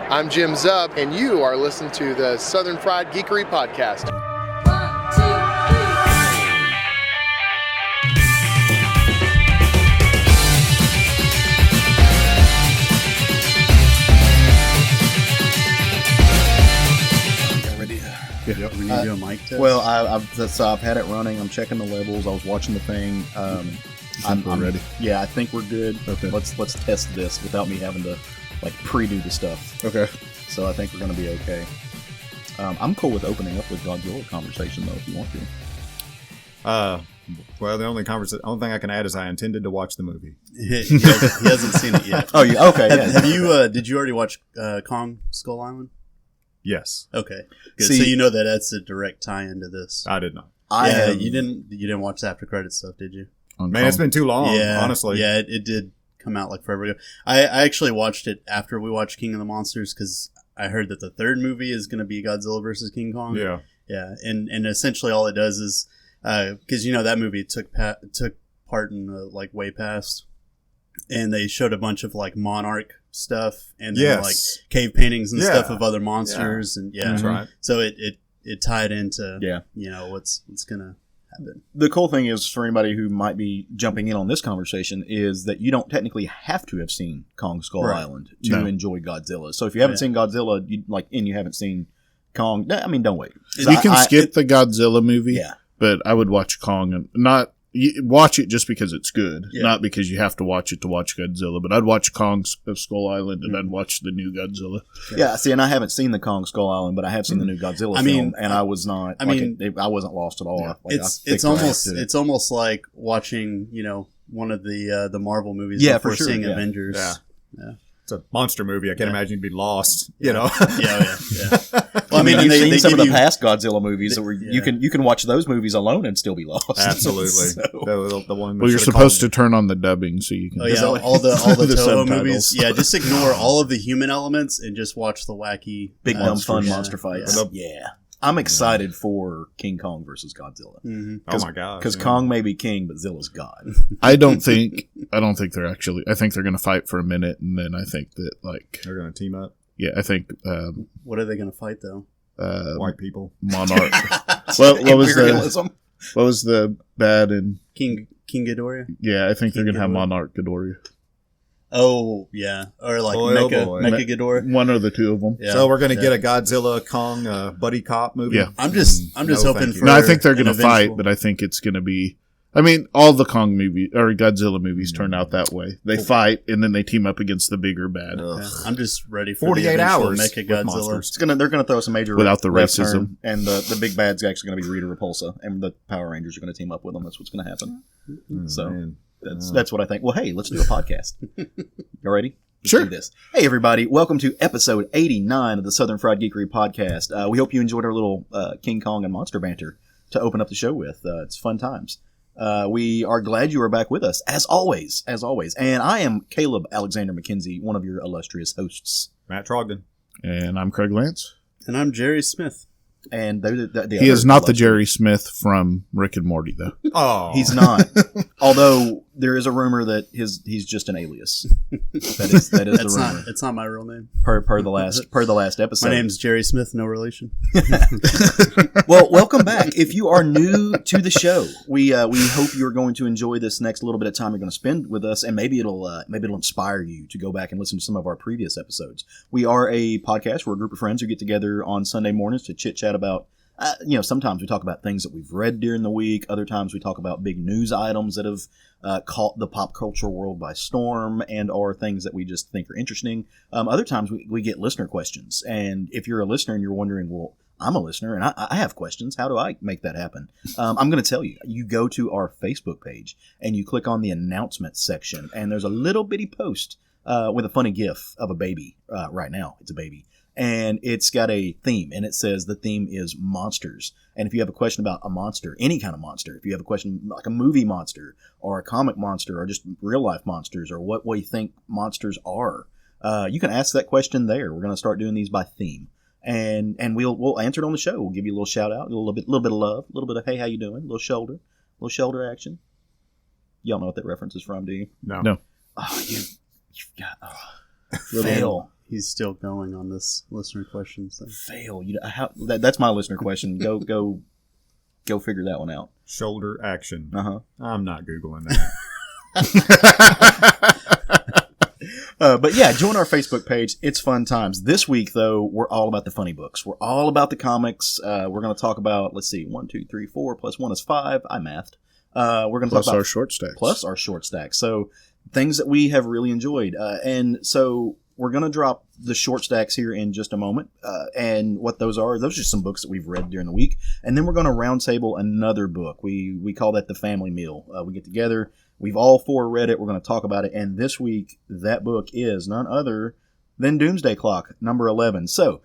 I'm Jim Zub, and you are listening to the Southern Fried Geekery Podcast. Yep. We need to do a mic test. Well, I've had it running. I'm checking the levels. I was watching the thing. I'm ready. Yeah, I think we're good. Okay. Let's test this without me having to pre-do the stuff. Okay. So I think we're going to be okay. I'm cool with opening up with Godzilla conversation though, if you want to. Well, the only thing I can add is I intended to watch the movie. He hasn't seen it yet. Oh, okay. Yeah. Have you? Did you already watch Kong Skull Island? Yes. Okay. Good. See, so you know that's a direct tie-in to this. I did not. You didn't watch the after credit stuff, did you? Man, it's been too long. Yeah, honestly. Yeah, it did come out like forever ago. I actually watched it after we watched King of the Monsters because I heard that the third movie is going to be Godzilla versus King Kong. Yeah. Yeah, and essentially all it does is because that movie took part in way past, and they showed a bunch of Monarch stuff and then cave paintings and stuff of other monsters and that's right. So it tied into what's gonna happen. The cool thing is for anybody who might be jumping in on this conversation is that you don't technically have to have seen Kong Skull Island to enjoy Godzilla. So if you haven't seen Godzilla, and you haven't seen Kong, I mean, don't wait. So you can skip the Godzilla movie, yeah, but I would watch Kong and watch it just because it's good, not because you have to watch it to watch Godzilla. But I'd watch Kong Skull Island and I'd watch the new Godzilla. Yeah, see, and I haven't seen the Kong Skull Island, but I have seen the new Godzilla film, and I was not. I wasn't lost at all. Yeah. It's almost like watching one of the Marvel movies before seeing Avengers. Yeah. It's a monster movie. I can't imagine you'd be lost. Yeah. Well, I mean, you've seen some of the past Godzilla movies where you can watch those movies alone and still be lost. Absolutely. So, the one you're supposed to turn on the dubbing so you can. Oh yeah, all the Toho movies. Yeah, just ignore all of the human elements and just watch the wacky, big dumb fun monster fights. Yeah. I'm excited for King Kong versus Godzilla. Mm-hmm. Oh my god! Because Kong may be king, but Zilla's god. I don't think they're actually. I think they're going to fight for a minute, and then I think that they're going to team up. Yeah, I think. What are they going to fight though? White people. Monarch. what was the bad in King Ghidorah? Yeah, I think they're going to have Monarch Ghidorah. Oh yeah, or Mecha Ghidorah. One or the two of them. Yeah. So we're going to get a Godzilla Kong buddy cop movie. Yeah, I'm just hoping for. No, I think they're going to fight, but I think it's going to be. I mean, all the Kong movies or Godzilla movies turn out that way. They fight and then they team up against the bigger bad. Yeah, I'm just ready for 48 hours Mecha Godzilla. They're gonna throw some major without the racism, and the big bad's actually going to be Rita Repulsa, and the Power Rangers are going to team up with them. That's what's going to happen. That's what I think. Well, hey, let's do a podcast. You ready? Let's do this. Hey, everybody. Welcome to episode 89 of the Southern Fried Geekery Podcast. We hope you enjoyed our little King Kong and monster banter to open up the show with. It's fun times. We are glad you are back with us, as always. And I am Caleb Alexander McKenzie, one of your illustrious hosts. Matt Trogdon. And I'm Craig Lance. And I'm Jerry Smith. And he is not the Jerry Smith from Rick and Morty, though. Oh, he's not. Although there is a rumor that he's just an alias. That is the rumor. It's not my real name. Per the last episode. My name's Jerry Smith. No relation. Well, welcome back. If you are new to the show, we hope you're going to enjoy this next little bit of time you're going to spend with us, and maybe it'll inspire you to go back and listen to some of our previous episodes. We are a podcast. We're a group of friends who get together on Sunday mornings to chit chat about. Sometimes we talk about things that we've read during the week. Other times we talk about big news items that have caught the pop culture world by storm and or things that we just think are interesting. Other times we get listener questions. And if you're a listener and you're wondering, well, I'm a listener and I have questions. How do I make that happen? I'm going to tell you. You go to our Facebook page and you click on the announcements section. And there's a little bitty post with a funny gif of a baby. Right now, it's a baby. And it's got a theme, and it says the theme is monsters. And if you have a question about a monster, any kind of monster, if you have a question like a movie monster or a comic monster or just real-life monsters or what you think monsters are, you can ask that question there. We're going to start doing these by theme. And we'll answer it on the show. We'll give you a little shout-out, a little bit of love, a little bit of, hey, how you doing? A little shoulder action. Y'all know what that reference is from, do you? No. Oh, you've got... fail. he's still going on this listener question. So. Fail. That's my listener question. Go figure that one out. Shoulder action. Uh-huh. I'm not Googling that. But yeah, join our Facebook page. It's fun times. This week, though, we're all about the funny books. We're all about the comics. We're going to talk about, let's see, 1, 2, 3, 4 plus 1 is 5. I mathed. We're going to talk about our short stacks. Plus our short stacks. So things that we have really enjoyed. And so we're going to drop the short stacks here in just a moment. And what those are just some books that we've read during the week. And then we're going to roundtable another book. We call that the family meal. We get together. We've all 4 read it. We're going to talk about it. And this week, that book is none other than Doomsday Clock, number 11. So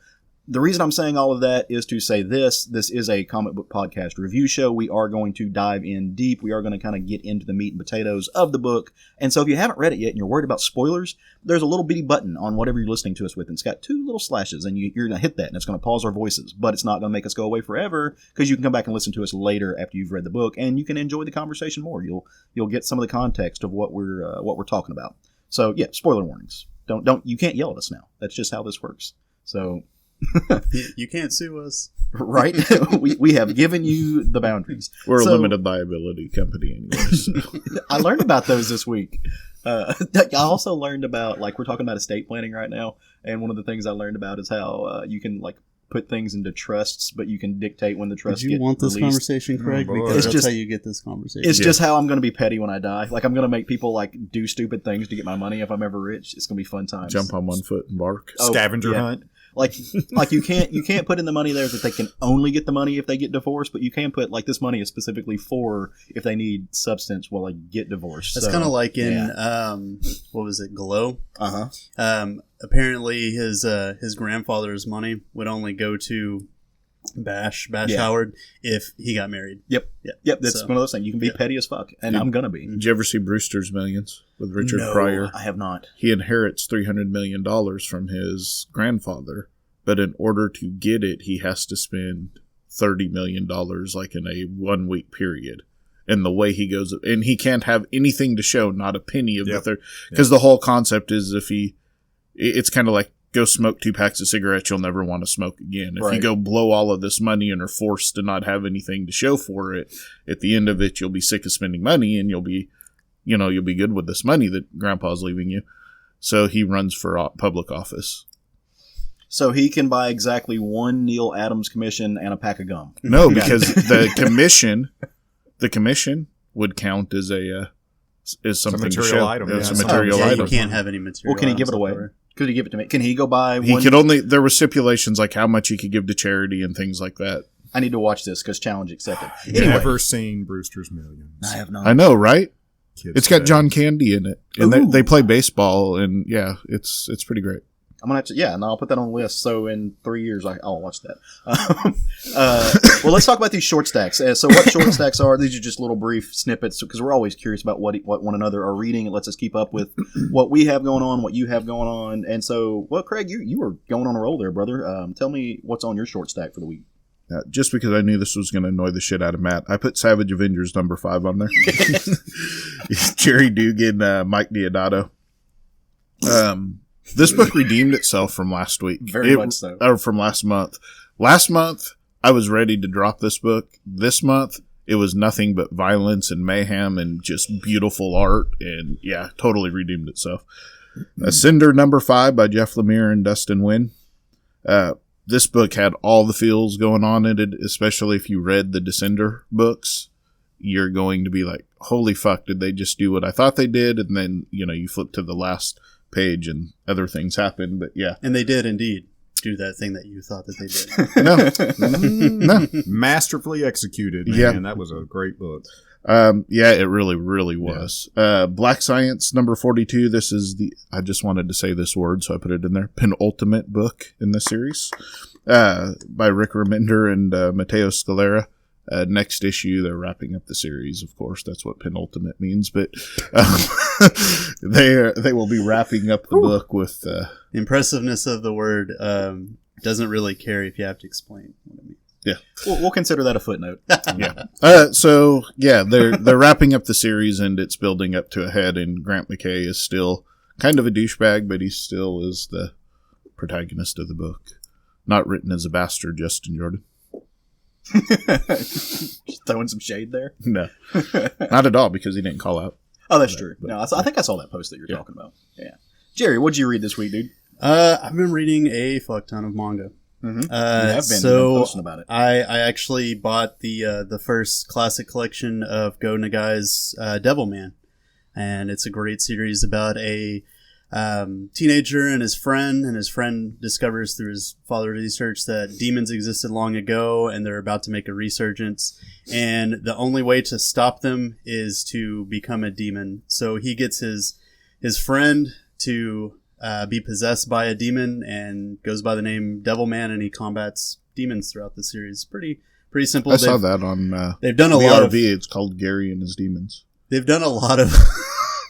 the reason I'm saying all of that is to say this is a comic book podcast review show. We are going to dive in deep. We are going to kind of get into the meat and potatoes of the book. And so if you haven't read it yet and you're worried about spoilers, there's a little bitty button on whatever you're listening to us with. And it's got 2 little slashes, and you're going to hit that, and it's going to pause our voices. But it's not going to make us go away forever, because you can come back and listen to us later after you've read the book, and you can enjoy the conversation more. You'll get some of the context of what we're talking about. So yeah, spoiler warnings. Don't you can't yell at us now. That's just how this works. So. You can't sue us, right? we have given you the boundaries. We're a limited liability company anyway. So. I learned about those this week. I also learned about, like, we're talking about estate planning right now, and one of the things I learned about is how you can, like, put things into trusts, but you can dictate when the trusts get released. Do you want this released. Conversation, Craig? Because that's how you get this conversation. It's just how I'm going to be petty when I die. Like, I'm going to make people, like, do stupid things to get my money if I'm ever rich. It's going to be fun times. Jump on one foot and bark. Scavenger hunt. Like you can't put in the money there that they can only get the money if they get divorced, but you can put, like, this money is specifically for if they need substance while they get divorced. That's kind of like in what was it, Glow? Apparently his grandfather's money would only go to Bash Howard if he got married. Yep. That's one of those things. You can be petty as fuck, and I'm gonna be. Did you ever see Brewster's Millions with Richard Pryor? I have not. He inherits $300 million from his grandfather, but in order to get it, he has to spend $30 million, like in a 1 week period. And the way he goes, and he can't have anything to show, not a penny of the third, because the whole concept is it's kind of like, go smoke 2 packs of cigarettes, you'll never want to smoke again. If you go blow all of this money and are forced to not have anything to show for it, at the end of it, you'll be sick of spending money, and you'll be good with this money that grandpa's leaving you. So he runs for public office. So he can buy exactly 1 Neil Adams commission and a pack of gum. No, because the commission would count as something to show. Item. It's a material item. You can't have any material. Well, can he give it away? Could he give it to me? Can he go buy one? He could only, there were stipulations like how much he could give to charity and things like that. I need to watch this because challenge accepted. Never seen Brewster's Millions. I have not. I know, right? Kids got today. John Candy in it. And they play baseball, and yeah, it's pretty great. I'm gonna have to, and I'll put that on the list. So in 3 years, I'll watch that. Well, let's talk about these short stacks. So what short stacks are? These are just little brief snippets, because we're always curious about what one another are reading. It lets us keep up with what we have going on, what you have going on. And so, well, Craig, you were going on a roll there, brother. Tell me what's on your short stack for the week. Just because I knew this was going to annoy the shit out of Matt, I put Savage Avengers number 5 on there. Jerry Dugan, Mike Deodato. This book redeemed itself from last week. Very much so. Or from last month. Last month, I was ready to drop this book. This month, it was nothing but violence and mayhem and just beautiful art. And yeah, totally redeemed itself. Cinder number 5 by Jeff Lemire and Dustin Nguyen. This book had all the feels going on in it, especially if you read the Descender books. You're going to be like, holy fuck, did they just do what I thought they did? And then, you flip to the last page and other things happen, but yeah. And they did indeed do that thing that you thought that they did. No. Masterfully executed, man. Yeah. That was a great book. Yeah, it really, really was. Black Science number 42. This is I just wanted to say this word, so I put it in there. Penultimate book in the series, by Rick Remender and Matteo Scalera. Next issue, they're wrapping up the series, of course. That's what penultimate means, but they will be wrapping up the book with impressiveness of the word doesn't really carry if you have to explain what it means. Yeah, we'll consider that a footnote. Yeah. So yeah, they're wrapping up the series, and it's building up to a head. And Grant McKay is still kind of a douchebag, but he still is protagonist of the book. Not written as a bastard, Justin Jordan. Just throwing some shade there. No, not at all, because he didn't call out. Oh, that's true. No, I think I saw that post that you're talking about. Yeah, Jerry, what'd you read this week, dude? I've been reading a fuck ton of manga. Mm-hmm. You've been posting about it. I actually bought the first classic collection of Go Nagai's Devilman, and it's a great series about a teenager and his friend discovers through his father's research that demons existed long ago and they're about to make a resurgence, and the only way to stop them is to become a demon. So he gets his friend to be possessed by a demon and goes by the name Devilman, and he combats demons throughout the series. Pretty simple. I saw that on they've done a the lot of RV. It's called Gary and His Demons. They've done a lot of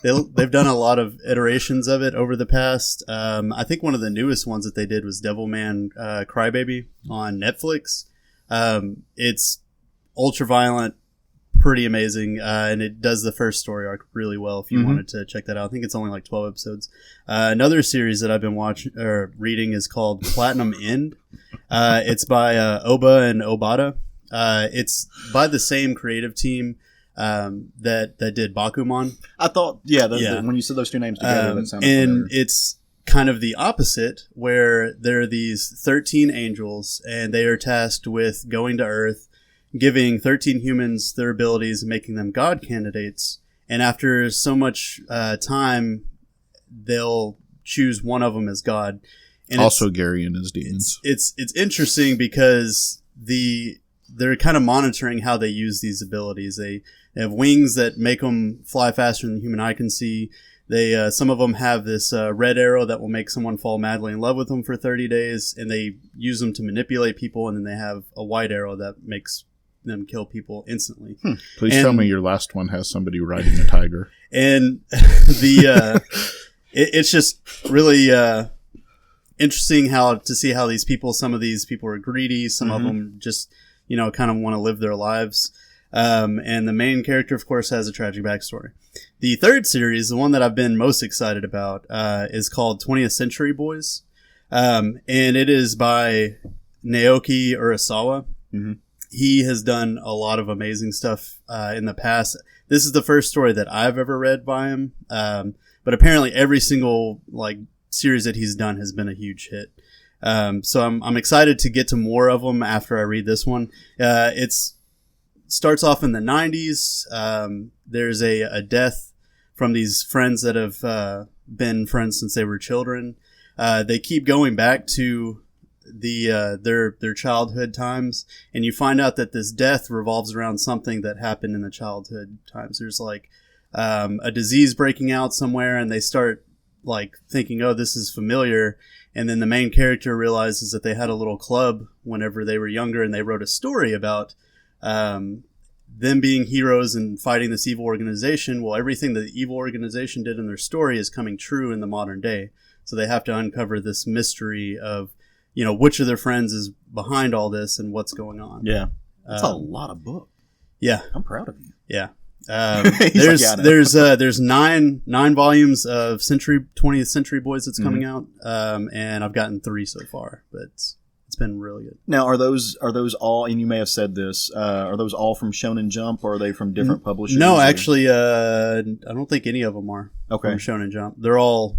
they've done a lot of iterations of it over the past. I think one of the newest ones that they did was Devilman Crybaby on Netflix. It's ultra violent, pretty amazing, and it does the first story arc really well if you wanted to check that out. I think it's only like 12 episodes. Another series that I've been reading is called Platinum End. It's by Oba and Obata. It's by the same creative team that did Bakuman. I thought, when you said those two names together, that sounded and familiar. it's kind of the opposite, where there are these 13 angels, and they are tasked with going to Earth, giving 13 humans their abilities and making them god candidates. And after so much time, they'll choose one of them as god. And also Gary and His Demons. It's interesting because they're kind of monitoring how they use these abilities. They have wings that make them fly faster than the human eye can see. They some of them have this red arrow that will make someone fall madly in love with them for 30 days, and they use them to manipulate people. And then they have a white arrow that makes them kill people instantly. Please tell me your last one has somebody riding a tiger. And it's just really interesting to see how some of these people are greedy, some of them just kind of want to live their lives. And the main character, of course, has a tragic backstory. The third series, the one that I've been most excited about, is called 20th Century Boys. And it is by Naoki Urasawa. Mm-hmm. He has done a lot of amazing stuff in the past. This is the first story that I've ever read by him. But apparently every single series that he's done has been a huge hit. So I'm excited to get to more of them after I read this one. It's starts off in the 90s. There's a death from these friends that have been friends since they were children. They keep going back to their childhood times, and you find out that this death revolves around something that happened in the childhood times. There's a disease breaking out somewhere, and they start thinking, oh, this is familiar. And then the main character realizes that they had a little club whenever they were younger, and they wrote a story about them being heroes and fighting this evil organization. Well, everything that the evil organization did in their story is coming true in the modern day. So they have to uncover this mystery of, which of their friends is behind all this and what's going on. Yeah. That's a lot of book. Yeah. I'm proud of you. Yeah. There's nine volumes of 20th Century Boys that's coming out, and I've gotten 3 so far, but it's been really good. Now, are those all? And you may have said this. Are those all from Shonen Jump, or are they from different publishers? No, actually, I don't think any of them are from Shonen Jump. They're all,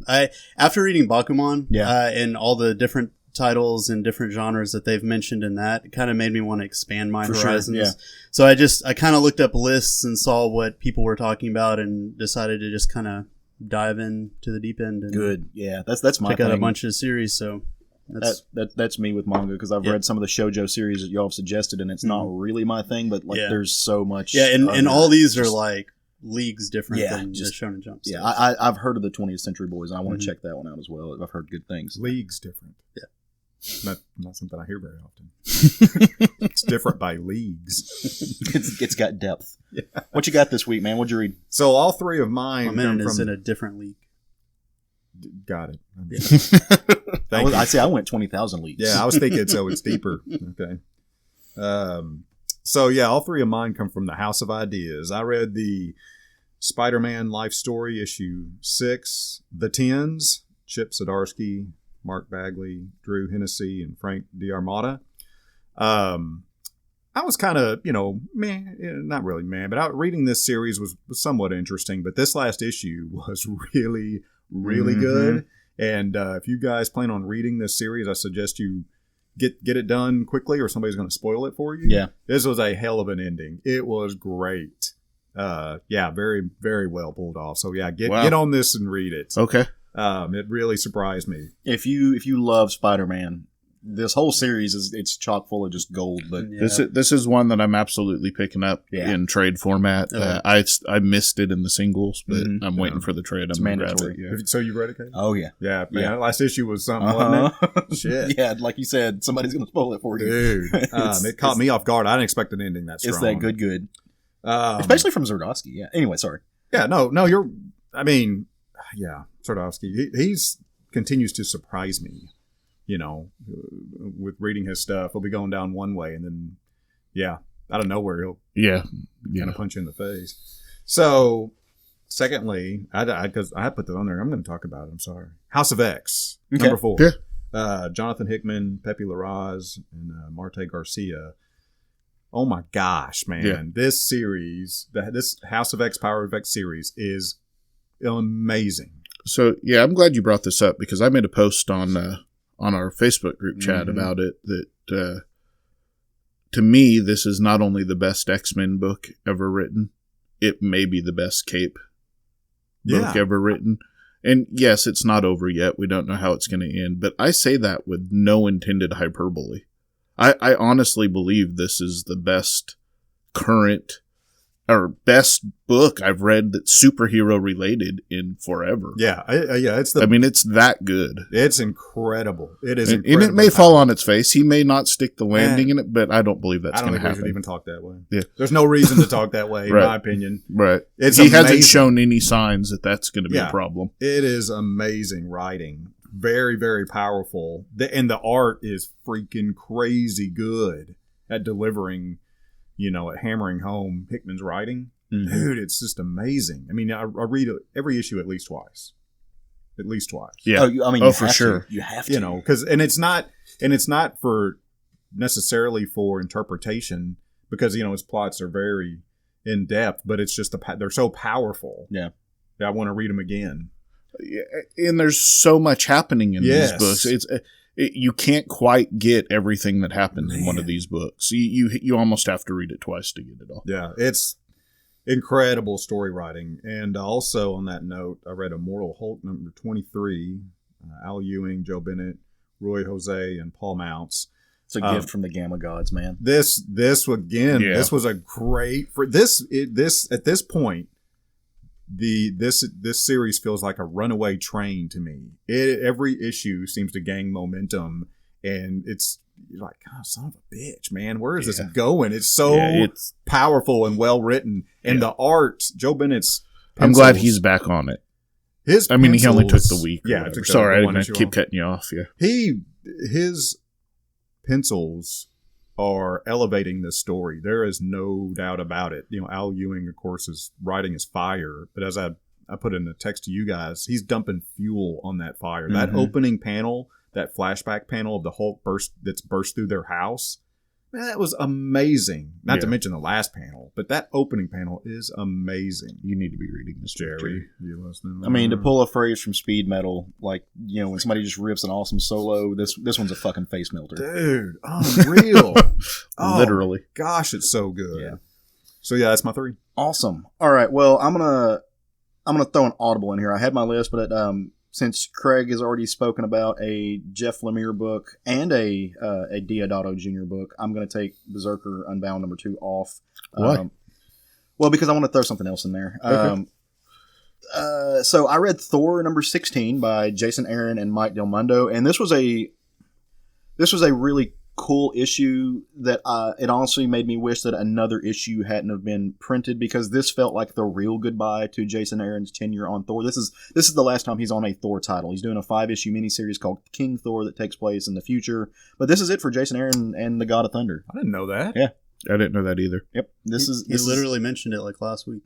after reading Bakuman, and all the different titles and different genres that they've mentioned in that, it kind of made me want to expand my horizons. Sure, yeah. So I kind of looked up lists and saw what people were talking about and decided to just kind of dive into the deep end. And good. Yeah. That's my pick thing. out a bunch of series. So that's me with manga, because I've read some of the shoujo series that y'all have suggested, and it's not really my thing, but there's so much. Yeah. And all these are leagues different than the Shonen Jump. Yeah. I've heard of the 20th Century Boys, and I want to check that one out as well. I've heard good things. Leagues different. Yeah. Not something I hear very often. It's different by leagues. It's got depth. Yeah. What you got this week, man? What'd you read? So all 3 of mine come from in a different league. Got it. I went 20,000 leagues. Yeah, I was thinking so it's deeper. Okay. All 3 of mine come from the House of Ideas. I read the Spider-Man Life Story issue 6, The Tens, Chip Zdarsky, Mark Bagley, Drew Hennessy, and Frank D'Armata. I was kind of, meh, not really meh, but reading this series was somewhat interesting. But this last issue was really, really good. And if you guys plan on reading this series, I suggest you get it done quickly, or somebody's going to spoil it for you. Yeah. This was a hell of an ending. It was great. Very, very well pulled off. So yeah, get on this and read it. Okay. It really surprised me. If you love Spider-Man, this whole series it's chock full of just gold. But this is one that I'm absolutely picking up in trade format. I missed it in the singles, but I'm waiting for the trade. It's mandatory. Yeah. So you read it, Kate? Oh yeah, yeah, man. That last issue was something, wasn't it? Shit. Yeah, like you said, somebody's gonna spoil it for you, dude. It caught me off guard. I didn't expect an ending that strong. It's that good. Especially from Zerdowski. Yeah. Anyway, sorry. Yeah. No. Zerdowski. He's continues to surprise me. With reading his stuff, he'll be going down one way, and then, out of nowhere, he'll kind of punch you in the face. So, secondly, because I put that on there, I'm going to talk about it. I'm sorry. House of X, number 4. Yeah. Jonathan Hickman, Pepe Larraz, and Marte Garcia. Oh my gosh, man! Yeah. This series, this House of X, Power of X series, is amazing. So, yeah, I'm glad you brought this up, because I made a post on our Facebook group chat about it, that to me, this is not only the best X-Men book ever written, it may be the best Cape book ever written. And yes, it's not over yet. We don't know how it's going to end, but I say that with no intended hyperbole. I honestly believe this is the best current or best book I've read that's superhero related in forever. Yeah, it's that good. It's incredible. It is, and it may fall on its face. He may not stick the landing in it, but I don't believe that's going to happen. I don't think we should even talk that way. Yeah, there's no reason to talk that way, in my opinion. Right. He hasn't shown any signs that that's going to be a problem. It is amazing writing. Very, very powerful. And the art is freaking crazy good at delivering. At hammering home Hickman's writing. Dude, it's just amazing. I mean, I read every issue at least twice. Yeah. For sure. You have to. Because it's not for necessarily for interpretation, because his plots are very in depth, but it's just they're so powerful. Yeah. That I want to read them again. And there's so much happening in these books. You can't quite get everything that happens in one of these books. You almost have to read it twice to get it all. Yeah, it's incredible story writing. And also on that note, I read Immortal Hulk number 23, Al Ewing, Joe Bennett, Roy Jose, and Paul Mounts. It's a gift from the Gamma Gods, man. This was a great at this point. This series feels like a runaway train to me. Every issue seems to gain momentum, and it's like, God, son of a bitch, man, where is this going? It's so powerful and well written, and the art, Joe Bennett's pencils, I'm glad he's back on it. He only took the week. Yeah, sorry, I keep cutting you off. Yeah, his pencils are elevating this story. There is no doubt about it. Al Ewing, of course, is writing his fire, but as I put in a text to you guys, he's dumping fuel on that fire. That opening panel, that flashback panel of the Hulk that's burst through their house, man, that was amazing. Not to mention the last panel, but that opening panel is amazing. You need to be reading this, Jerry. You listening? I mean, to pull a phrase from Speed Metal, like, when somebody just rips an awesome solo, this one's a fucking face melter. Dude, unreal. Literally. Gosh, it's so good. Yeah. So yeah, that's my 3. Awesome. All right. Well, I'm gonna throw an audible in here. I had my list, but since Craig has already spoken about a Jeff Lemire book and a Deodato Jr. book, I'm going to take Berserker Unbound number 2 off. Why? Well, because I want to throw something else in there. Okay. So I read Thor number 16 by Jason Aaron and Mike Del Mundo, and this was a really cool issue that it honestly made me wish that another issue hadn't have been printed, because this felt like the real goodbye to Jason Aaron's tenure on Thor. This is the last time he's on a Thor title. He's doing a 5-issue miniseries called King Thor that takes place in the future, but this is it for Jason Aaron and the God of Thunder. I didn't know that. Yeah, I didn't know that either. Yep. He literally mentioned it like last week.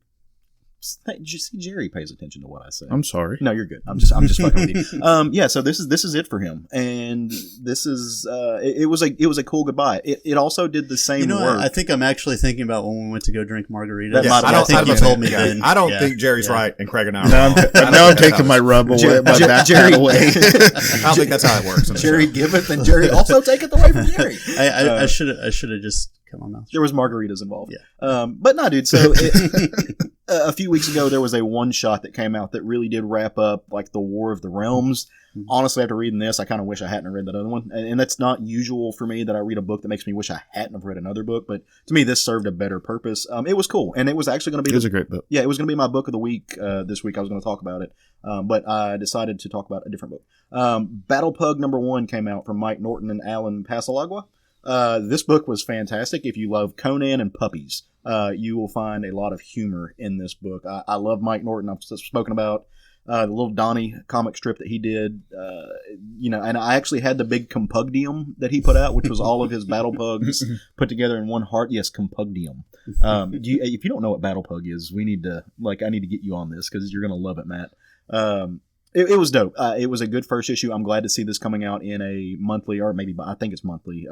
Just Jerry pays attention to what I say. I'm sorry. No, you're good. I'm just fucking with you. Yeah. So this is it for him, and this is it was a cool goodbye. It also did the same. Work. I think I'm actually thinking about when we went to go drink margaritas. I think you told me then. I don't think Jerry's right, and Craig and I are Now I'm taking my rub away, my backpack away. I don't think that's how it works. Jerry giveth, and Jerry also taketh away from Jerry. I should have just cut my mouth. There was margaritas involved. Yeah. But no, dude. So a few weeks ago, there was a one shot that came out that really did wrap up like the War of the Realms. Mm-hmm. Honestly, after reading this, I kind of wish I hadn't read that other one. And that's not usual for me that I read a book that makes me wish I hadn't have read another book. But to me, this served a better purpose. It was cool, and it was actually going to be. It was a great book. Yeah, it was going to be my book of the week this week. I was going to talk about it, but I decided to talk about a different book. Battle Pug #1 came out from Mike Norton and Alan Pasalagua. This book was fantastic. If you love Conan and puppies, you will find a lot of humor in this book. I love Mike Norton. I've spoken about the little Donnie comic strip that he did, and I actually had the big Compugdium that he put out, which was all of his battle pugs put together in one heart. Yes, Compugdium. If you don't know what battle pug is, I need to get you on this because you're going to love it, Matt. It was dope. It was a good first issue. I'm glad to see this coming out in a monthly, or maybe I think it's monthly,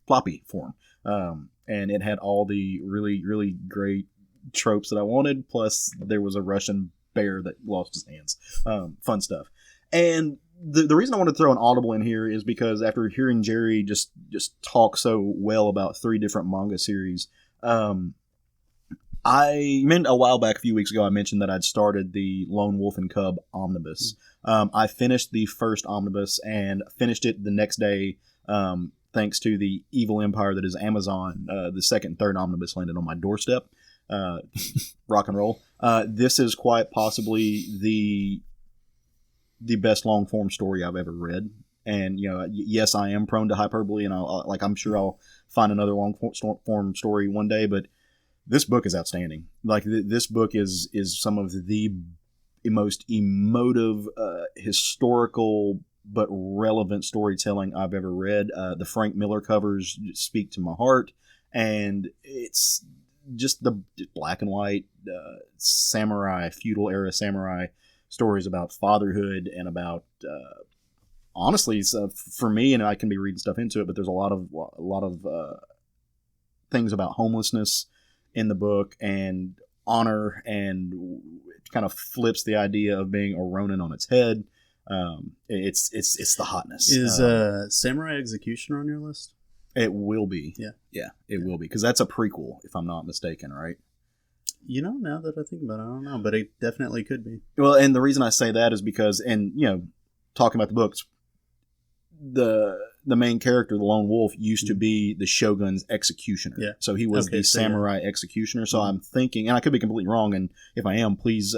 floppy form. And it had all the really, really great tropes that I wanted. Plus, there was a Russian bear that lost his hands. Fun stuff. And the reason I want to throw an Audible in here is because after hearing Jerry just talk so well about 3 different manga series, I meant a while back, a few weeks ago, I mentioned that I'd started the Lone Wolf and Cub omnibus. I finished the first omnibus and finished it the next day, thanks to the evil empire that is Amazon. The second and third omnibus landed on my doorstep. Rock and roll. This is quite possibly the best long form story I've ever read. And yes, I am prone to hyperbole, and I'm sure I'll find another long form story one day, but this book is outstanding. This book is some of the most emotive, historical, but relevant storytelling I've ever read. The Frank Miller covers speak to my heart, and it's just the black and white samurai, feudal era samurai stories about fatherhood and about, honestly, for me, and I can be reading stuff into it, but there's a lot of things about homelessness in the book and honor, and it kind of flips the idea of being a Ronin on its head. It's the hotness. Is Samurai Executioner on your list? It will be. Yeah, it will be, because that's a prequel, if I'm not mistaken, right? Now that I think about it, I don't know, but it definitely could be. Well, and the reason I say that is because, and talking about the books, the main character, the Lone Wolf, used to be the Shogun's executioner. Yeah. So he was the samurai executioner. So I'm thinking, and I could be completely wrong, and if I am, please,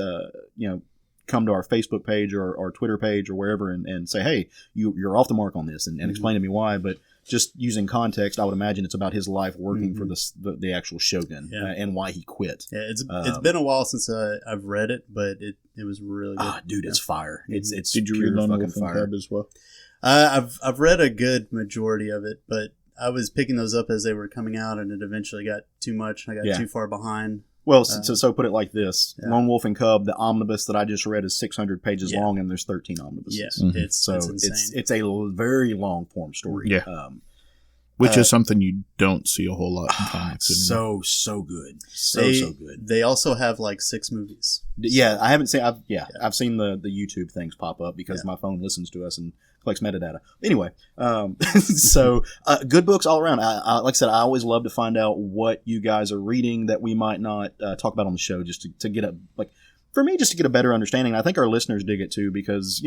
come to our Facebook page or our Twitter page or wherever and say, hey, you're off the mark on this, and explain to me why. But just using context, I would imagine it's about his life working for the actual Shogun and why he quit. Yeah, it's been a while since I've read it, but it was really good. Dude, it's fire. It's Did you read Lone Wolf and Cub as well? I've read a good majority of it, but I was picking those up as they were coming out, and it eventually got too much, and I got too far behind. Well, so put it like this: Lone Wolf and Cub, the omnibus that I just read is 600 pages long, and there's 13 omnibuses. Yeah, it's insane. It's a very long form story. Yeah. Which is something you don't see a whole lot in comics anymore. So good. So good. They also have 6 movies. Yeah, I haven't seen. I've seen the YouTube things pop up because my phone listens to us and collects metadata. Anyway, so good books all around. I like I said, I always love to find out what you guys are reading that we might not talk about on the show, just to get for me, just to get a better understanding. And I think our listeners dig it too, because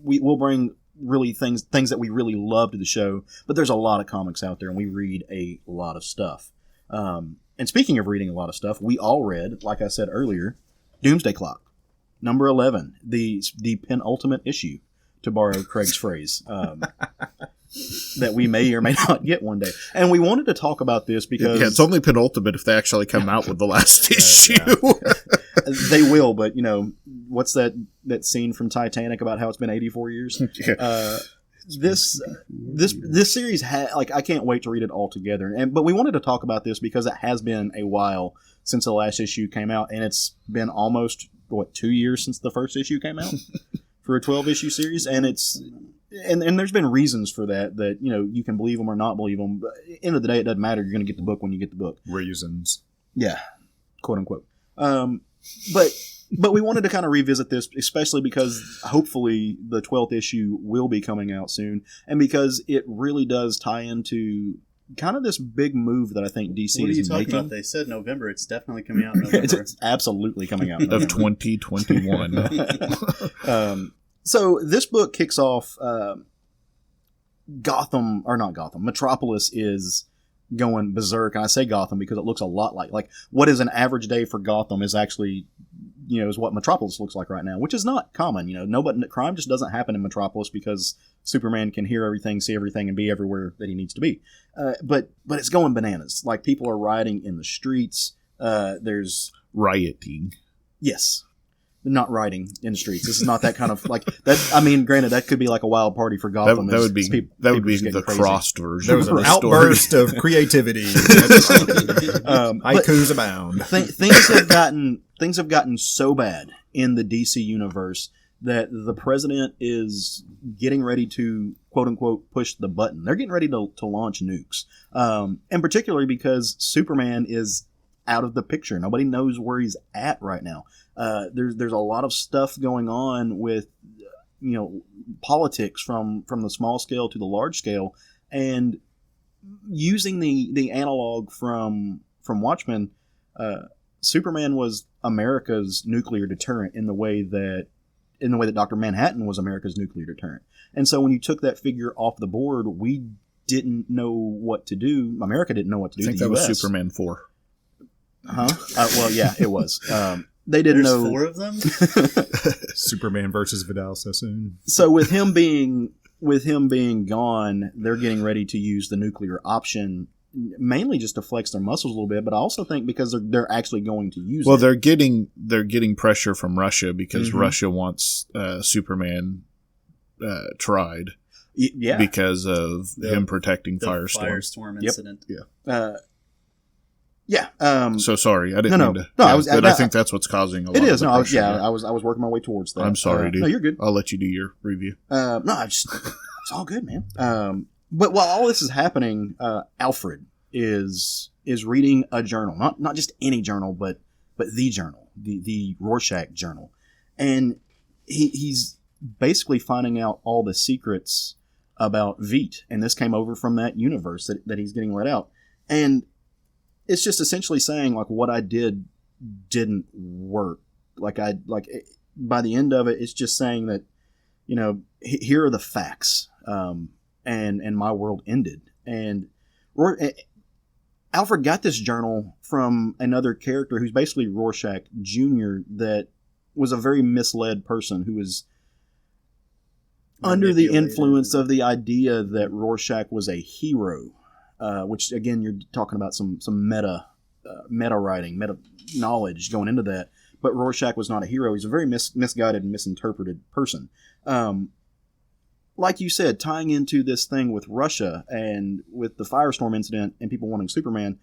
we'll bring really things that we really love to the show, but there's a lot of comics out there, and we read a lot of stuff. And speaking of reading a lot of stuff, we all read, like I said earlier, Doomsday Clock, number 11, the penultimate issue, to borrow Craig's phrase, that we may or may not get one day. And we wanted to talk about this because it's only penultimate if they actually come out with the last issue. They will, but what's that scene from Titanic about how it's been 84 years? this series I can't wait to read it all together. But we wanted to talk about this because it has been a while since the last issue came out, and it's been almost 2 years since the first issue came out for a 12-issue series, and and there's been reasons for that you can believe them or not believe them. But at the end of the day, it doesn't matter. You're going to get the book when you get the book. Reasons. Yeah, quote unquote. But we wanted to kind of revisit this, especially because hopefully the 12th issue will be coming out soon, and because it really does tie into kind of this big move that I think DC is making. What are you talking about? They said November. It's definitely coming out in November. It's absolutely coming out in of November. 2021. So this book kicks off Metropolis is going berserk. And I say Gotham because it looks a lot like what is an average day for Gotham is actually, is what Metropolis looks like right now, which is not common. Crime just doesn't happen in Metropolis because Superman can hear everything, see everything, and be everywhere that he needs to be. But it's going bananas. Like, people are rioting in the streets. There's Rioting. Yes. Not rioting in the streets. This is not that kind of that. I mean, granted, that could be like a wild party for Gotham. That would be the crazy. Crossed version. There was an outburst of creativity. Haikus abound. Things have gotten so bad in the DC universe that the president is getting ready to, quote unquote, push the button. They're getting ready to launch nukes, and particularly because Superman is out of the picture. Nobody knows where he's at right now. There's a lot of stuff going on with politics from the small scale to the large scale, and using the analog from Watchmen, Superman was America's nuclear deterrent in the way that Dr. Manhattan was America's nuclear deterrent. And so when you took that figure off the board, we didn't know what to do. America didn't know what to do. I think that was Superman 4. Huh? Well, yeah, it was. They didn't There's know. 4 of them? Superman versus Vidal Sassoon. So with him being gone, they're getting ready to use the nuclear option, mainly just to flex their muscles a little bit, but I also think because they're actually going to use it. Well, they're getting pressure from Russia because Russia wants Superman tried. Yeah, because of him protecting Firestorm. Firestorm incident. Yep. Yeah. So sorry, I didn't mean to. No, I think that's what's causing a lot. It is. Of the pressure. I was working my way towards that. I'm sorry, dude. No, you're good. I'll let you do your review. It's all good, man. But while all this is happening, Alfred is reading a journal, not just any journal, but the journal, the Rorschach journal, and he's basically finding out all the secrets about Veidt, and this came over from that universe that he's getting let out, and it's just essentially saying what I did didn't work. By the end of it, it's just saying that here are the facts, and my world ended. And Alfred got this journal from another character who's basically Rorschach Jr. that was a very misled person who was under the influence of the idea that Rorschach was a hero. Which again, you're talking about some meta writing, meta knowledge going into that. But Rorschach was not a hero. He's a very misguided and misinterpreted person. Like you said, tying into this thing with Russia and with the Firestorm incident and people wanting Superman,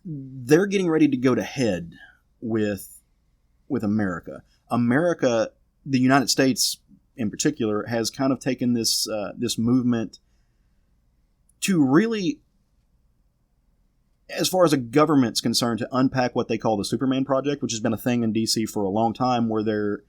they're getting ready to go to head with America. America, the United States in particular, has kind of taken this movement to really, as far as a government's concerned, to unpack what they call the Superman Project, which has been a thing in DC for a long time, where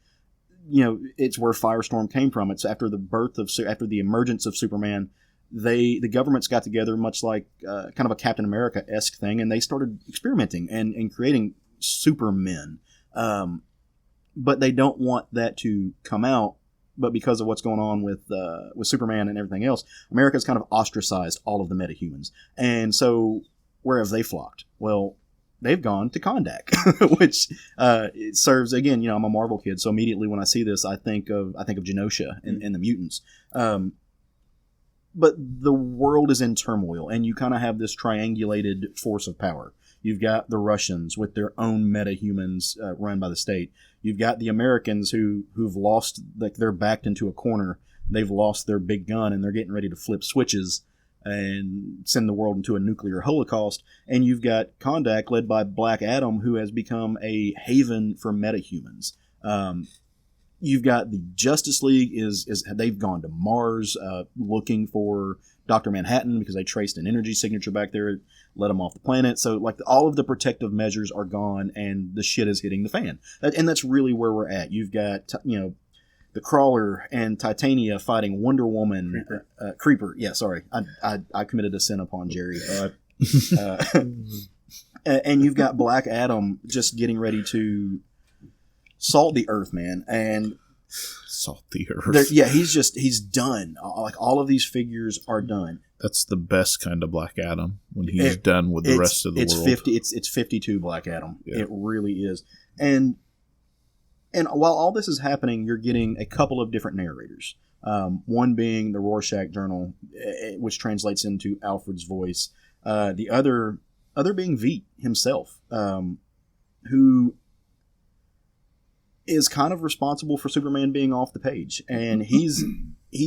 it's where Firestorm came from. It's after the emergence of Superman, the governments got together, much like kind of a Captain America-esque thing, and they started experimenting and creating supermen. But they don't want that to come out. But because of what's going on with Superman and everything else, America's kind of ostracized all of the metahumans. And so where have they flocked? Well, they've gone to Kondak, which it serves, again, I'm a Marvel kid, so immediately when I see this, I think of Genosha and the mutants. But the world is in turmoil, and you kind of have this triangulated force of power. You've got the Russians with their own metahumans run by the state. You've got the Americans who've lost, they're backed into a corner they've lost their big gun and they're getting ready to flip switches and send the world into a nuclear holocaust. And you've got Kondak, led by Black Adam, who has become a haven for metahumans. You've got the Justice League is they've gone to Mars looking for Dr. Manhattan because they traced an energy signature back there, let him off the planet. So like all of the protective measures are gone and the shit is hitting the fan. And that's really where we're at. You've got, the Crawler and Titania fighting Wonder Woman. Creeper. Yeah, sorry. I committed a sin upon Jerry. And you've got Black Adam just getting ready to salt the earth, man. And salt the earth. He's done. Like all of these figures are done. That's the best kind of Black Adam when he's done with the rest of the world. It's 52 Black Adam. Yeah. It really is. And while all this is happening, you're getting a couple of different narrators. One being the Rorschach Journal, which translates into Alfred's voice. The other being Veidt himself, who is kind of responsible for Superman being off the page, and he's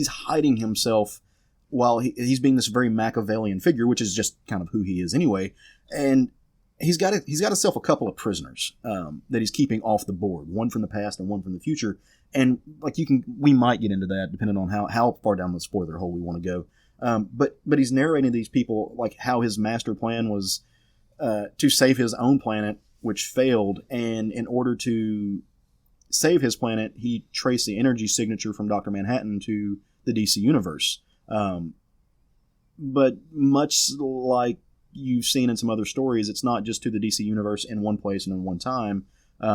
hiding himself while he's being this very Machiavellian figure, which is just kind of who he is anyway. And he's got himself a couple of prisoners that he's keeping off the board, one from the past and one from the future. And like we might get into that depending on how far down the spoiler hole we want to go. But he's narrating these people like how his master plan was to save his own planet, which failed, and in order to save his planet, he traced the energy signature from Dr. Manhattan to the DC universe. But much like you've seen in some other stories, it's not just to the DC universe in one place and in one time.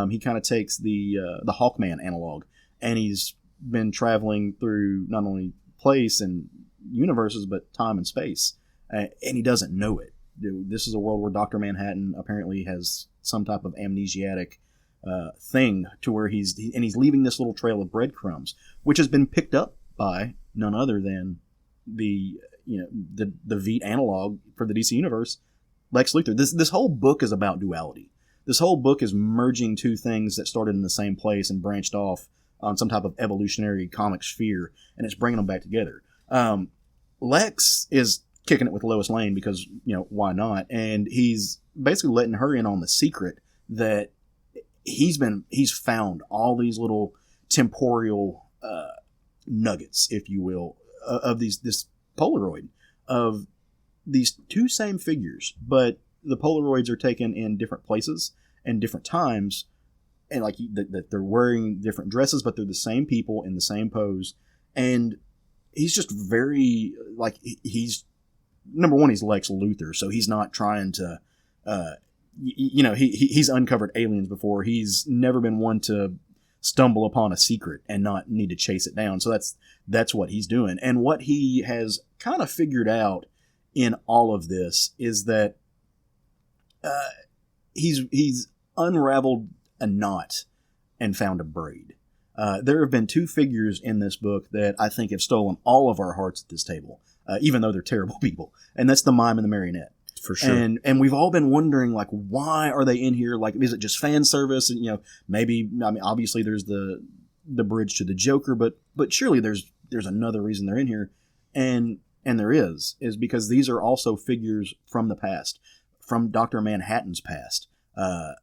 He kind of takes the Hawkman analog, and he's been traveling through not only place and universes, but time and space, and he doesn't know it. This is a world where Dr. Manhattan apparently has some type of amnesiac thing to where he's leaving this little trail of breadcrumbs, which has been picked up by none other than the Veidt analog for the DC universe, Lex Luthor. This whole book is about duality. This whole book is merging two things that started in the same place and branched off on some type of evolutionary comic sphere, and it's bringing them back together. Lex is kicking it with Lois Lane because why not? And he's basically letting her in on the secret that he's found all these little temporal nuggets, if you will, of this Polaroid of these two same figures, but the Polaroids are taken in different places and different times, and like that they're wearing different dresses, but they're the same people in the same pose. And he's just very he's number one, he's Lex Luthor, so he's not trying to he's uncovered aliens before. He's never been one to stumble upon a secret and not need to chase it down. So that's what he's doing. And what he has kind of figured out in all of this is that he's unraveled a knot and found a braid. There have been two figures in this book that I think have stolen all of our hearts at this table, even though they're terrible people. And that's the mime and the marionette. For sure. And we've all been wondering, why are they in here? Is it just fan service? And, obviously there's the bridge to the Joker, but surely there's another reason they're in here. And there is because these are also figures from the past, from Dr. Manhattan's past. And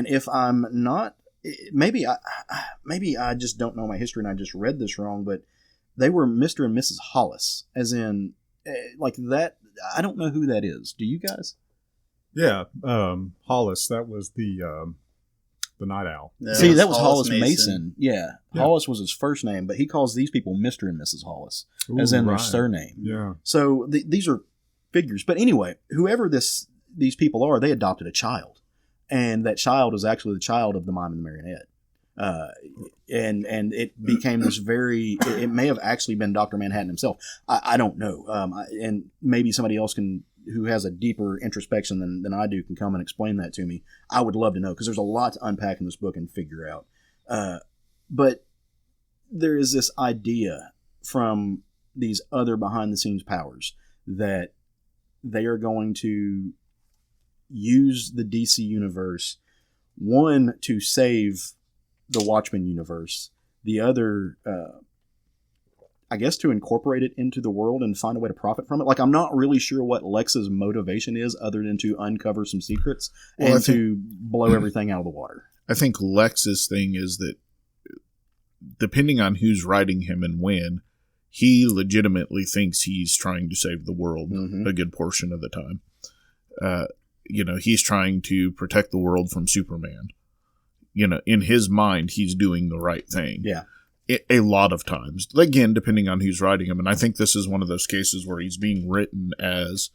if I'm not, maybe I just don't know my history and I just read this wrong, but they were Mr. and Mrs. Hollis, as in that. I don't know who that is. Do you guys? Yeah, Hollis. That was the Night Owl. See, that was Hollis Mason. Yeah, Hollis was his first name, but he calls these people Mr. and Mrs. Hollis, as in their surname. Yeah. So these are figures. But anyway, whoever these people are, they adopted a child, and that child is actually the child of the mime and the marionette. And it became this it may have actually been Dr. Manhattan himself. I don't know. And maybe somebody else who has a deeper introspection than I do can come and explain that to me. I would love to know, because there's a lot to unpack in this book and figure out. But there is this idea from these other behind the scenes powers that they are going to use the DC universe, one, to save the Watchmen universe, the other I guess, to incorporate it into the world and find a way to profit from it. Like, I'm not really sure what Lex's motivation is other than to uncover some secrets and to blow everything out of the water. I think Lex's thing is that depending on who's writing him and when, he legitimately thinks he's trying to save the world a good portion of the time. He's trying to protect the world from Superman. In his mind, he's doing the right thing. Yeah. A lot of times. Again, depending on who's writing him. And I think this is one of those cases where he's being written as,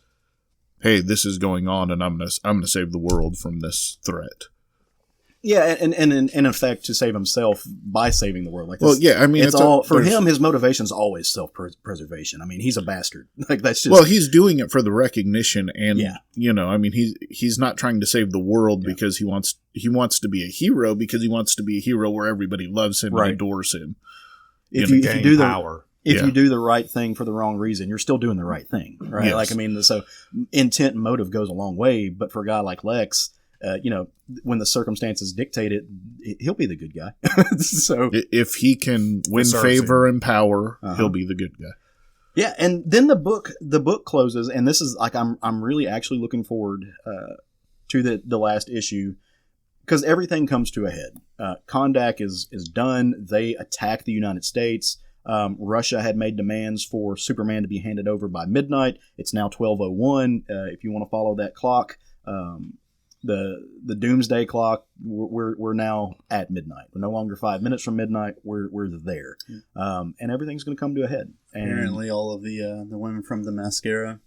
hey, this is going on and I'm gonna save the world from this threat. Yeah, and in effect to save himself by saving the world. Like this, well, yeah, I mean, it's all for him. His motivation is always self-preservation. I mean, he's a bastard. Like that's just. Well, he's doing it for the recognition, and I mean, he's not trying to save the world because he wants to be a hero because he wants to be a hero where everybody loves him and adores him. If you do the right thing for the wrong reason, you're still doing the right thing, right? Yes. Like I mean, so intent and motive goes a long way. But for a guy like Lex. When the circumstances dictate it, he'll be the good guy. So if he can win favor and power, he'll be the good guy. Yeah, and then the book closes, and this is like I'm really actually looking forward to the last issue because everything comes to a head. Kondak is done. They attack the United States. Russia had made demands for Superman to be handed over by midnight. It's now 12:01. If you want to follow that clock. The Doomsday clock, we're now at midnight. We're no longer 5 minutes from midnight. We're there, and everything's going to come to a head. And apparently, all of the women from the mascara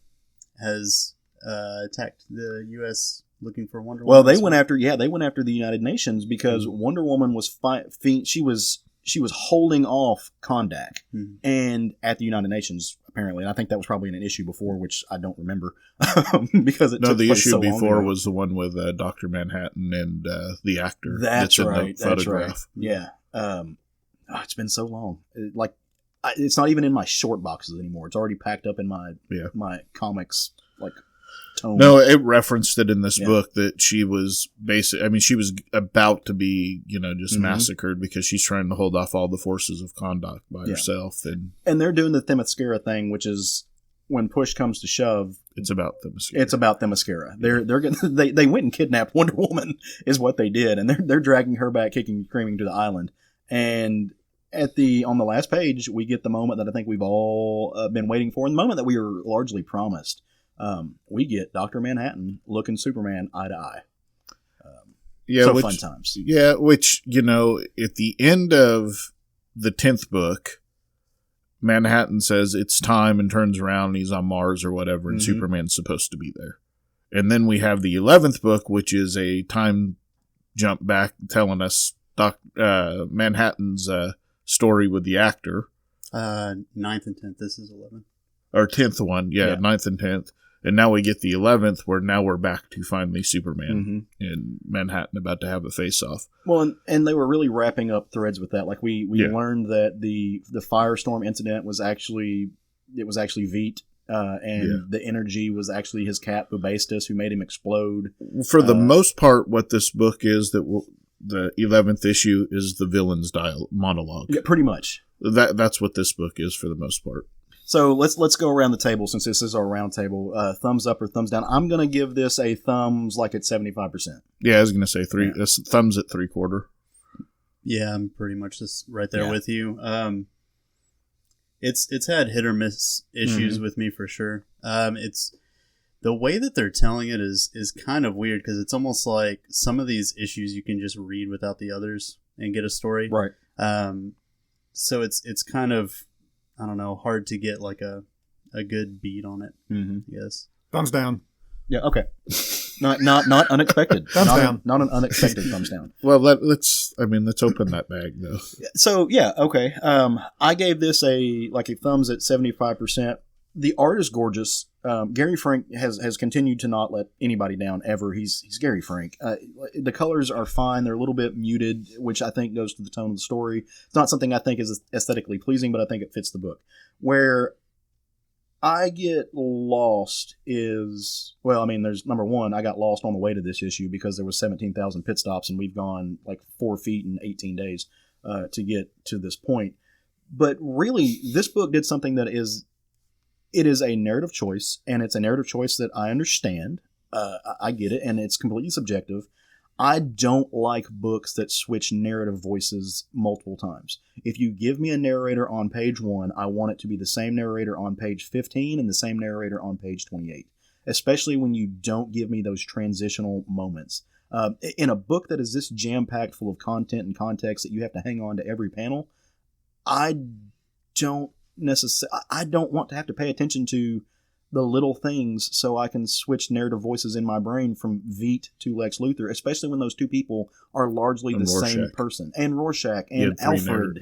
has attacked the U.S. looking for Wonder Woman. Well, they went after the United Nations because Wonder Woman was she was holding off Kondak and at the United Nations apparently. And I think that was probably an issue before, which I don't remember because it took the place issue so before long ago. Was the one with Dr. Manhattan and the actor. That's right. In the photograph. Right. Yeah. It's been so long. It's not even in my short boxes anymore. It's already packed up in my comics tome. No, it referenced it in this book that she was she was about to be, just massacred because she's trying to hold off all the forces of Kondak by herself. And they're doing the Themyscira thing, which is when push comes to shove. It's about Themyscira. It's about Themyscira. They went and kidnapped Wonder Woman is what they did. And they're dragging her back, kicking and screaming to the island. And on the last page, we get the moment that I think we've all been waiting for, and the moment that we were largely promised. We get Dr. Manhattan looking Superman eye to eye. Fun times. Yeah, which, at the end of the 10th book, Manhattan says it's time and turns around and he's on Mars or whatever, and Superman's supposed to be there. And then we have the 11th book, which is a time jump back telling us Manhattan's story with the actor. 9th and 10th. This is 11th. Or 10th one, 9th and 10th. And now we get the 11th, where now we're back to finally Superman and Manhattan about to have a face-off. Well, and they were really wrapping up threads with that. Like we learned that the Firestorm incident was actually Veidt, and the energy was actually his cat Bubastis, who made him explode. For the most part, what this book is the 11th issue is the villain's monologue. Yeah, pretty much. That's what this book is for the most part. So let's go around the table since this is our round table. Thumbs up or thumbs down. I'm going to give this a thumbs like at 75%. Yeah, I was going to say thumbs at 3/4. Yeah, I'm pretty much just right there with you. It's had hit or miss issues with me for sure. It's the way that they're telling it is kind of weird because it's almost like some of these issues you can just read without the others and get a story. Right. So it's kind of, I don't know, hard to get like a good beat on it. Yes. Thumbs down. Yeah. Okay. Not unexpected. Thumbs down. Not an unexpected thumbs down. Well, let's open that bag though. So yeah. Okay. I gave this a thumbs at 75%. The art is gorgeous. Gary Frank has continued to not let anybody down ever. He's Gary Frank. The colors are fine. They're a little bit muted, which I think goes to the tone of the story. It's not something I think is aesthetically pleasing, but I think it fits the book. Where I get lost is, there's number one, I got lost on the way to this issue because there was 17,000 pit stops and we've gone like 4 feet in 18 days to get to this point. But really, this book did something that is a narrative choice, and it's a narrative choice that I understand. I get it, and it's completely subjective. I don't like books that switch narrative voices multiple times. If you give me a narrator on page 1, I want it to be the same narrator on page 15 and the same narrator on page 28, especially when you don't give me those transitional moments. In a book that is this jam-packed full of content and context that you have to hang on to every panel, I don't want to have to pay attention to the little things so I can switch narrative voices in my brain from Veidt to Lex Luthor, especially when those two people are largely the same person. And Rorschach and Alfred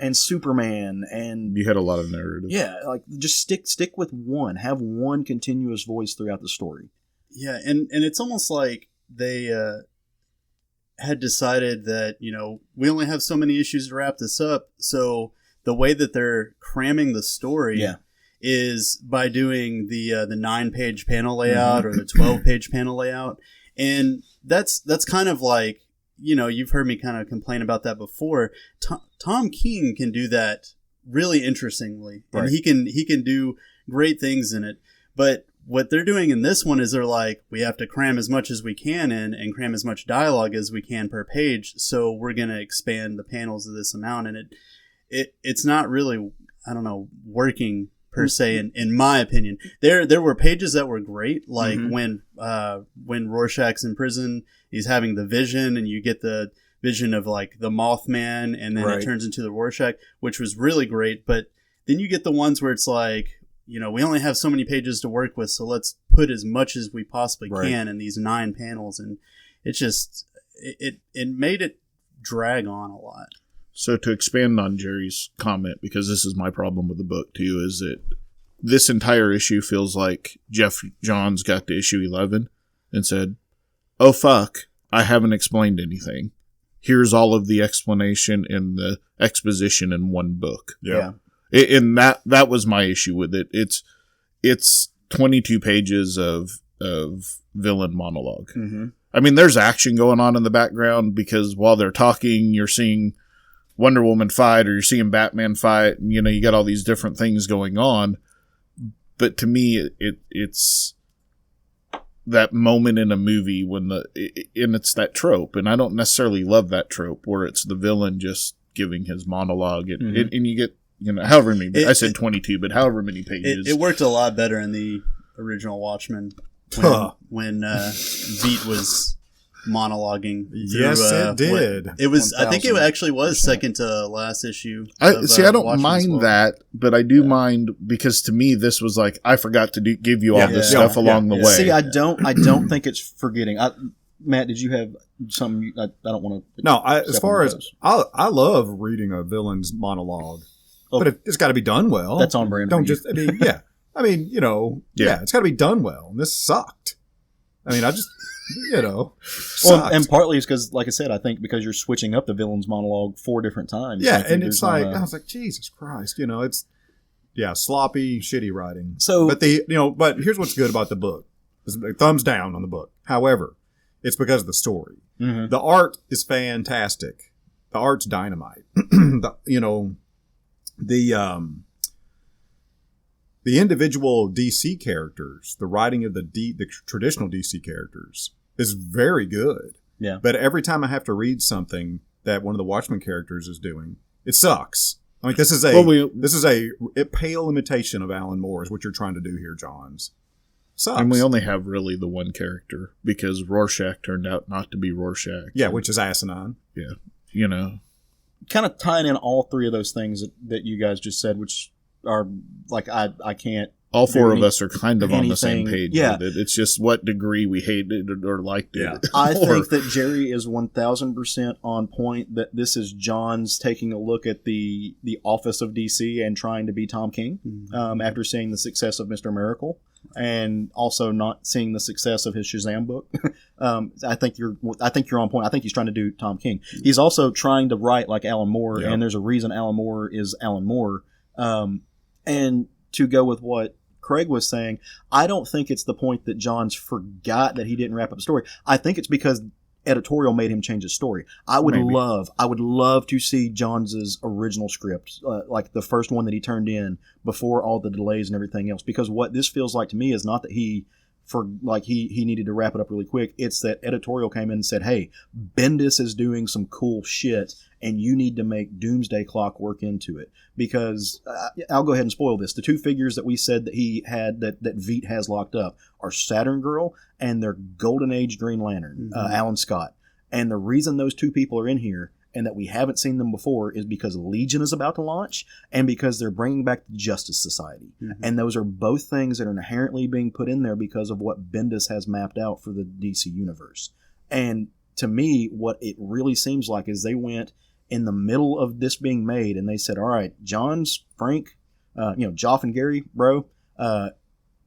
and Superman and... You had a lot of narrative. Yeah, like just stick with one. Have one continuous voice throughout the story. Yeah, and it's almost like they had decided that, we only have so many issues to wrap this up, so the way that they're cramming the story... Yeah. is by doing the 9-page panel layout or the 12-page panel layout. And that's kind of like, you've heard me kind of complain about that before. Tom King can do that really interestingly. Right. And he can do great things in it. But what they're doing in this one is they're like, we have to cram as much as we can in and cram as much dialogue as we can per page. So we're going to expand the panels of this amount. And it's not really, I don't know, working per se, in my opinion. There were pages that were great, like when Rorschach's in prison, he's having the vision, and you get the vision of like the Mothman, and then it turns into the Rorschach, which was really great. But then you get the ones where it's like, we only have so many pages to work with, so let's put as much as we possibly can in these 9 panels, and it's just it made it drag on a lot. So to expand on Jerry's comment, because this is my problem with the book too, is that this entire issue feels like Geoff Johns got to issue 11 and said, oh fuck, I haven't explained anything. Here's all of the explanation and the exposition in one book. Yeah. And that was my issue with it. It's 22 pages of villain monologue. Mm-hmm. I mean, there's action going on in the background because while they're talking, you're seeing Wonder Woman fight, or you're seeing Batman fight, and you got all these different things going on. But to me, it's that moment in a movie when and it's that trope, and I don't necessarily love that trope where it's the villain just giving his monologue, and you get however many. I said 22, but however many pages. It worked a lot better in the original Watchmen when Veidt was monologuing. Yes, it did. It was. 1,000%. I think it actually was second to last issue. I don't mind that, but I do mind because to me this was like I forgot to give you all this stuff along the way. See, I don't think it's forgetting. Matt, did you have something? I don't want to. No, as far as I love reading a villain's monologue, but it's got to be done well. That's on brand. Don't just. I mean, it's got to be done well. And this sucked. I mean, I just. Well, and partly it's because, like I said, I think because you're switching up the villain's monologue 4 different times. Yeah, and it's like I was like, Jesus Christ, it's sloppy, shitty writing. So, but but here's what's good about the book: thumbs down on the book. However, it's because of the story. Mm-hmm. The art is fantastic. The art's dynamite. The individual DC characters, the writing of the traditional DC characters is very good. Yeah. But every time I have to read something that one of the Watchmen characters is doing, it sucks. I mean, this is a pale imitation of Alan Moore is what you're trying to do here, Johns. Sucks. And we only have really the one character because Rorschach turned out not to be Rorschach. Yeah, which is asinine. Yeah. Kind of tying in all 3 of those things that you guys just said, which are like I can't. All 4 of us are kind of on the same page. Yeah. With it. It's just what degree we hated it or liked it. Yeah. I think that Jerry is 1,000% on point. That this is John's taking a look at the office of DC and trying to be Tom King after seeing the success of Mr. Miracle and also not seeing the success of his Shazam book. I think you're on point. I think he's trying to do Tom King. He's also trying to write like Alan Moore, and there's a reason Alan Moore is Alan Moore. And to go with what Craig was saying, I don't think it's the point that Johns forgot that he didn't wrap up the story. I think it's because editorial made him change his story. I would love to see Johns' original script, like the first one that he turned in before all the delays and everything else. Because what this feels like to me is not that he needed to wrap it up really quick. It's that editorial came in and said, "Hey, Bendis is doing some cool shit, and you need to make Doomsday Clock work into it." Because I'll go ahead and spoil this. The two figures that we said that he had, that Veidt has locked up, are Saturn Girl and their Golden Age Green Lantern, Alan Scott. And the reason those two people are in here and that we haven't seen them before is because Legion is about to launch and because they're bringing back the Justice Society. And those are both things that are inherently being put in there because of what Bendis has mapped out for the DC universe. And to me, what it really seems like is they went in the middle of this being made and they said, all right, Johns, Frank, Geoff and Gary, bro,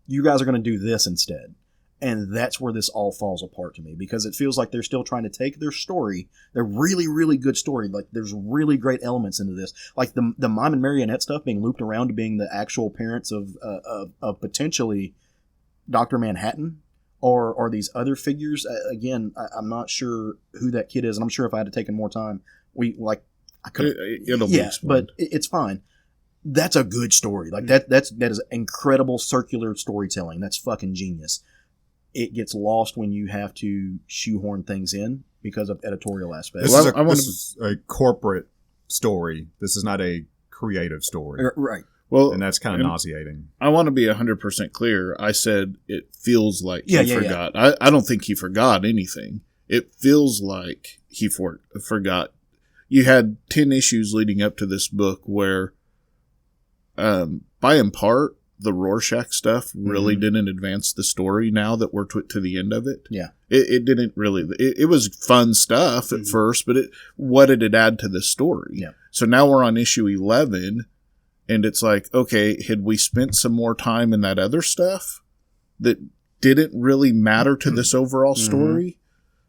you guys are going to do this instead. And that's where this all falls apart to me, because it feels like they're still trying to take their story, their really, really good story. Like, there's really great elements into this. Like the mime and marionette stuff being looped around to being the actual parents of potentially Dr. Manhattan or these other figures. Again, I'm not sure who that kid is. And I'm sure if I had taken more time, I could. It'll be explained. But it's fine. That's a good story. Like that is incredible circular storytelling. That's fucking genius. It gets lost when you have to shoehorn things in because of editorial aspects. This is a corporate story. This is not a creative story. Right. Well, and that's kind of nauseating. I want to be 100% clear. I said it feels like he forgot. Yeah. I don't think he forgot anything. It feels like he forgot. You had 10 issues leading up to this book where, by and part, the Rorschach stuff really didn't advance the story now that we're to the end of it. Yeah. It didn't really. It was fun stuff at first, but what did it add to the story? Yeah. So now we're on issue 11, and it's like, okay, had we spent some more time in that other stuff that didn't really matter to this overall story?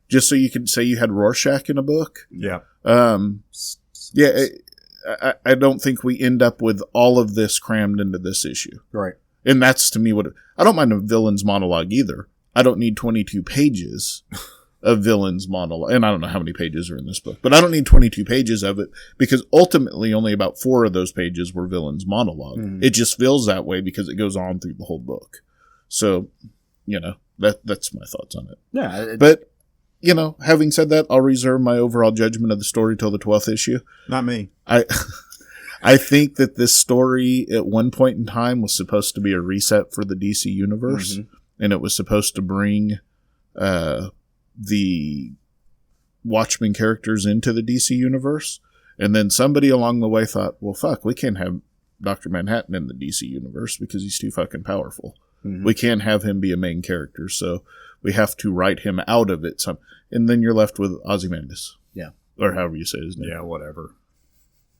Just so you can say you had Rorschach in a book? Yeah. I don't think we end up with all of this crammed into this issue. Right. And that's, to me, I don't mind a villain's monologue either. I don't need 22 pages of villain's monologue. And I don't know how many pages are in this book, but I don't need 22 pages of it because ultimately only about 4 of those pages were villain's monologue. It just feels that way because it goes on through the whole book. So, that's my thoughts on it. Yeah. But, having said that, I'll reserve my overall judgment of the story till the 12th issue. Not me. I think that this story at one point in time was supposed to be a reset for the DC universe, and it was supposed to bring the Watchmen characters into the DC universe. And then somebody along the way thought, well, fuck, we can't have Dr. Manhattan in the DC universe because he's too fucking powerful. We can't have him be a main character, so we have to write him out of it. And then you're left with Ozymandias. Yeah. Or however you say his name. Yeah, whatever.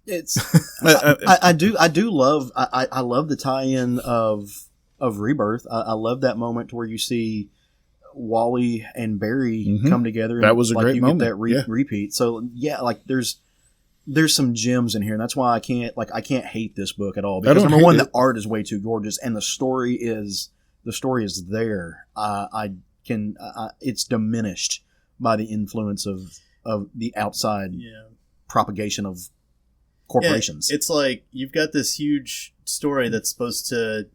It's I do love I love the tie-in of Rebirth. I love that moment where you see Wally and Barry come together. That was a great moment. Get that repeat. So like there's some gems in here, and that's why I can't hate this book at all. Because number one, the art is way too gorgeous, and the story is there. It's diminished by the influence of the outside propagation of corporations. Yeah, it's like you've got this huge story that's supposed to,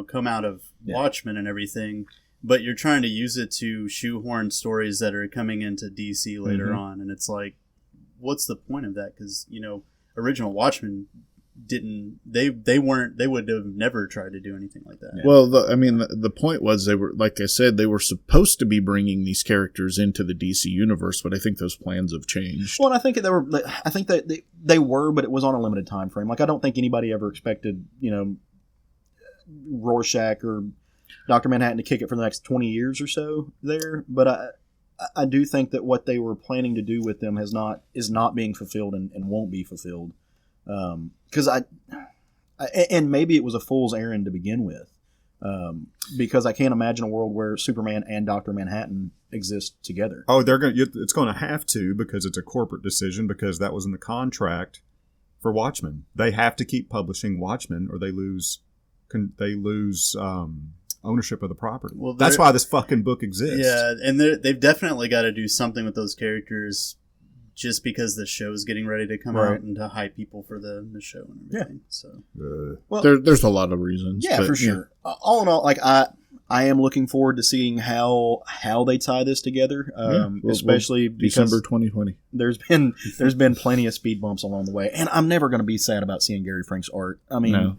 come out of Watchmen and everything, but you're trying to use it to shoehorn stories that are coming into DC later on, and it's like, what's the point of that? Because original Watchmen they would have never tried to do anything like that. Well, the point was they were, like I said, they were supposed to be bringing these characters into the DC universe, but I think those plans have changed. Well, and I think that they were, but it was on a limited time frame. Like, I don't think anybody ever expected, Rorschach or Dr. Manhattan to kick it for the next 20 years or so there. But I do think that what they were planning to do with them is not being fulfilled and won't be fulfilled. Because and maybe it was a fool's errand to begin with, because I can't imagine a world where Superman and Dr. Manhattan exist together. Oh, it's going to have to, because it's a corporate decision, because that was in the contract for Watchmen. They have to keep publishing Watchmen, or they lose ownership of the property. Well, that's why this fucking book exists. Yeah, and they've definitely got to do something with those characters just because the show's getting ready to come out and to hype people for the show and everything. So, well, there's a lot of reasons. Yeah, for sure. All in all, like I am looking forward to seeing how they tie this together, especially because December 2020. There's been plenty of speed bumps along the way, and I'm never going to be sad about seeing Gary Frank's art. I mean,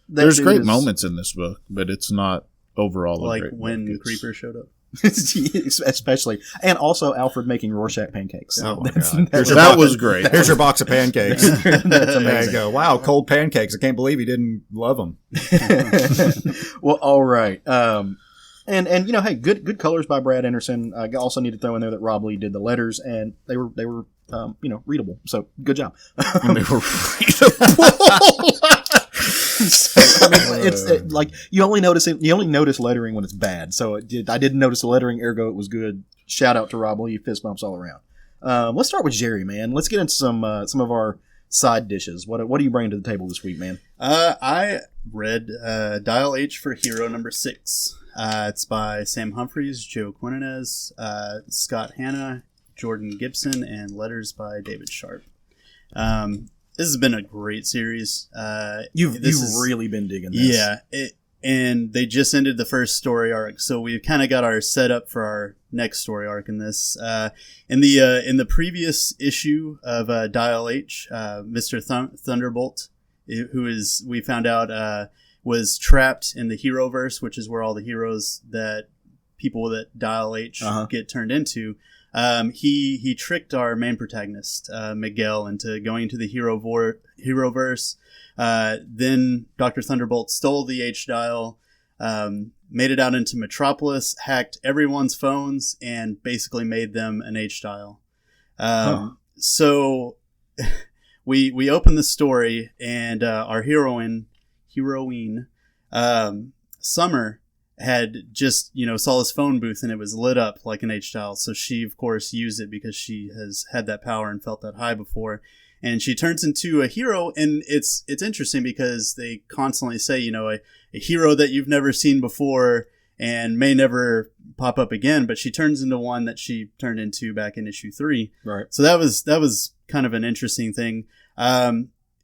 there's great moments in this book, but it's not overall like a great when book. Creeper showed up. Especially, and also Alfred making Rorschach pancakes. Oh my God. That was great. Here's your box of pancakes. That's amazing. There you go. Wow, cold pancakes. I can't believe he didn't love them. Well, all right. And hey, good colors by Brad Anderson. I also need to throw in there that Rob Lee did the letters, and they were readable. So good job. And they were readable. So, I mean, it's like you only notice lettering when it's bad. So I didn't notice the lettering, ergo it was good. Shout out to Rob Lee, fist bumps all around. Let's start with Jerry, man. Let's get into some of our side dishes. What are you bringing to the table this week, man? I read Dial H for Hero number 6. It's by Sam Humphries, Joe Quinones, Scott Hanna, Jordan Gibson, and letters by David Sharp. This has been a great series. You've really been digging this. Yeah, and they just ended the first story arc, so we've kind of got our setup for our next story arc in this. In the previous issue of Dial H, Mr. Thunderbolt, we found out was trapped in the Heroverse, which is where all the heroes that people that Dial H get turned into. He tricked our main protagonist, Miguel, into going to the Heroverse. Then Dr. Thunderbolt stole the H-Dial, made it out into Metropolis, hacked everyone's phones, and basically made them an H-Dial. So we open the story, and our heroine, Summer, had just, saw his phone booth and it was lit up like an H-Dial. So she, of course, used it because she has had that power and felt that high before. And she turns into a hero. And it's interesting because they constantly say, a hero that you've never seen before and may never pop up again. But she turns into one that she turned into back in issue 3. Right. So that was kind of an interesting thing.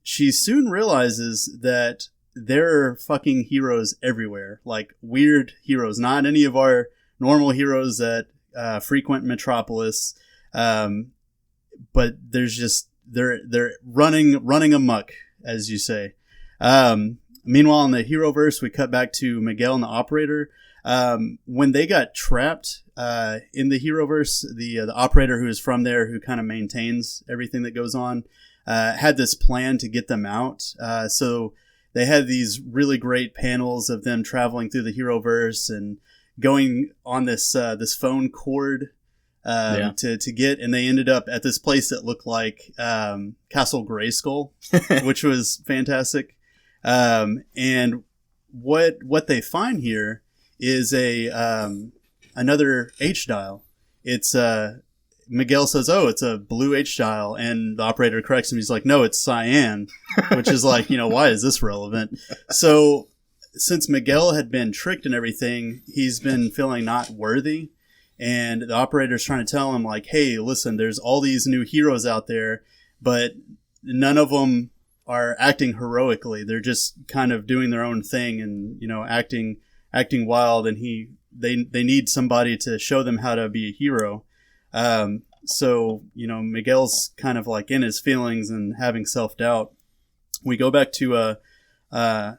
She soon realizes that there are fucking heroes everywhere, like weird heroes, not any of our normal heroes that frequent Metropolis, but there's just they're running amok, as you say. Meanwhile, in the Heroverse, we cut back to Miguel and the Operator. When they got trapped in the Heroverse, the Operator, who is from there, who kind of maintains everything that goes on, had this plan to get them out. So they had these really great panels of them traveling through the Heroverse and going on this phone cord to get, and they ended up at this place that looked like Castle Grayskull, which was fantastic. And what they find here is another H-Dial. It's Miguel says, "Oh, it's a blue H-Dial," and the Operator corrects him. He's like, "No, it's cyan," which is like, why is this relevant? So since Miguel had been tricked and everything, he's been feeling not worthy. And the Operator's trying to tell him, like, hey, listen, there's all these new heroes out there, but none of them are acting heroically. They're just kind of doing their own thing and, acting wild. And they need somebody to show them how to be a hero. So, Miguel's kind of like in his feelings and having self-doubt. We go back to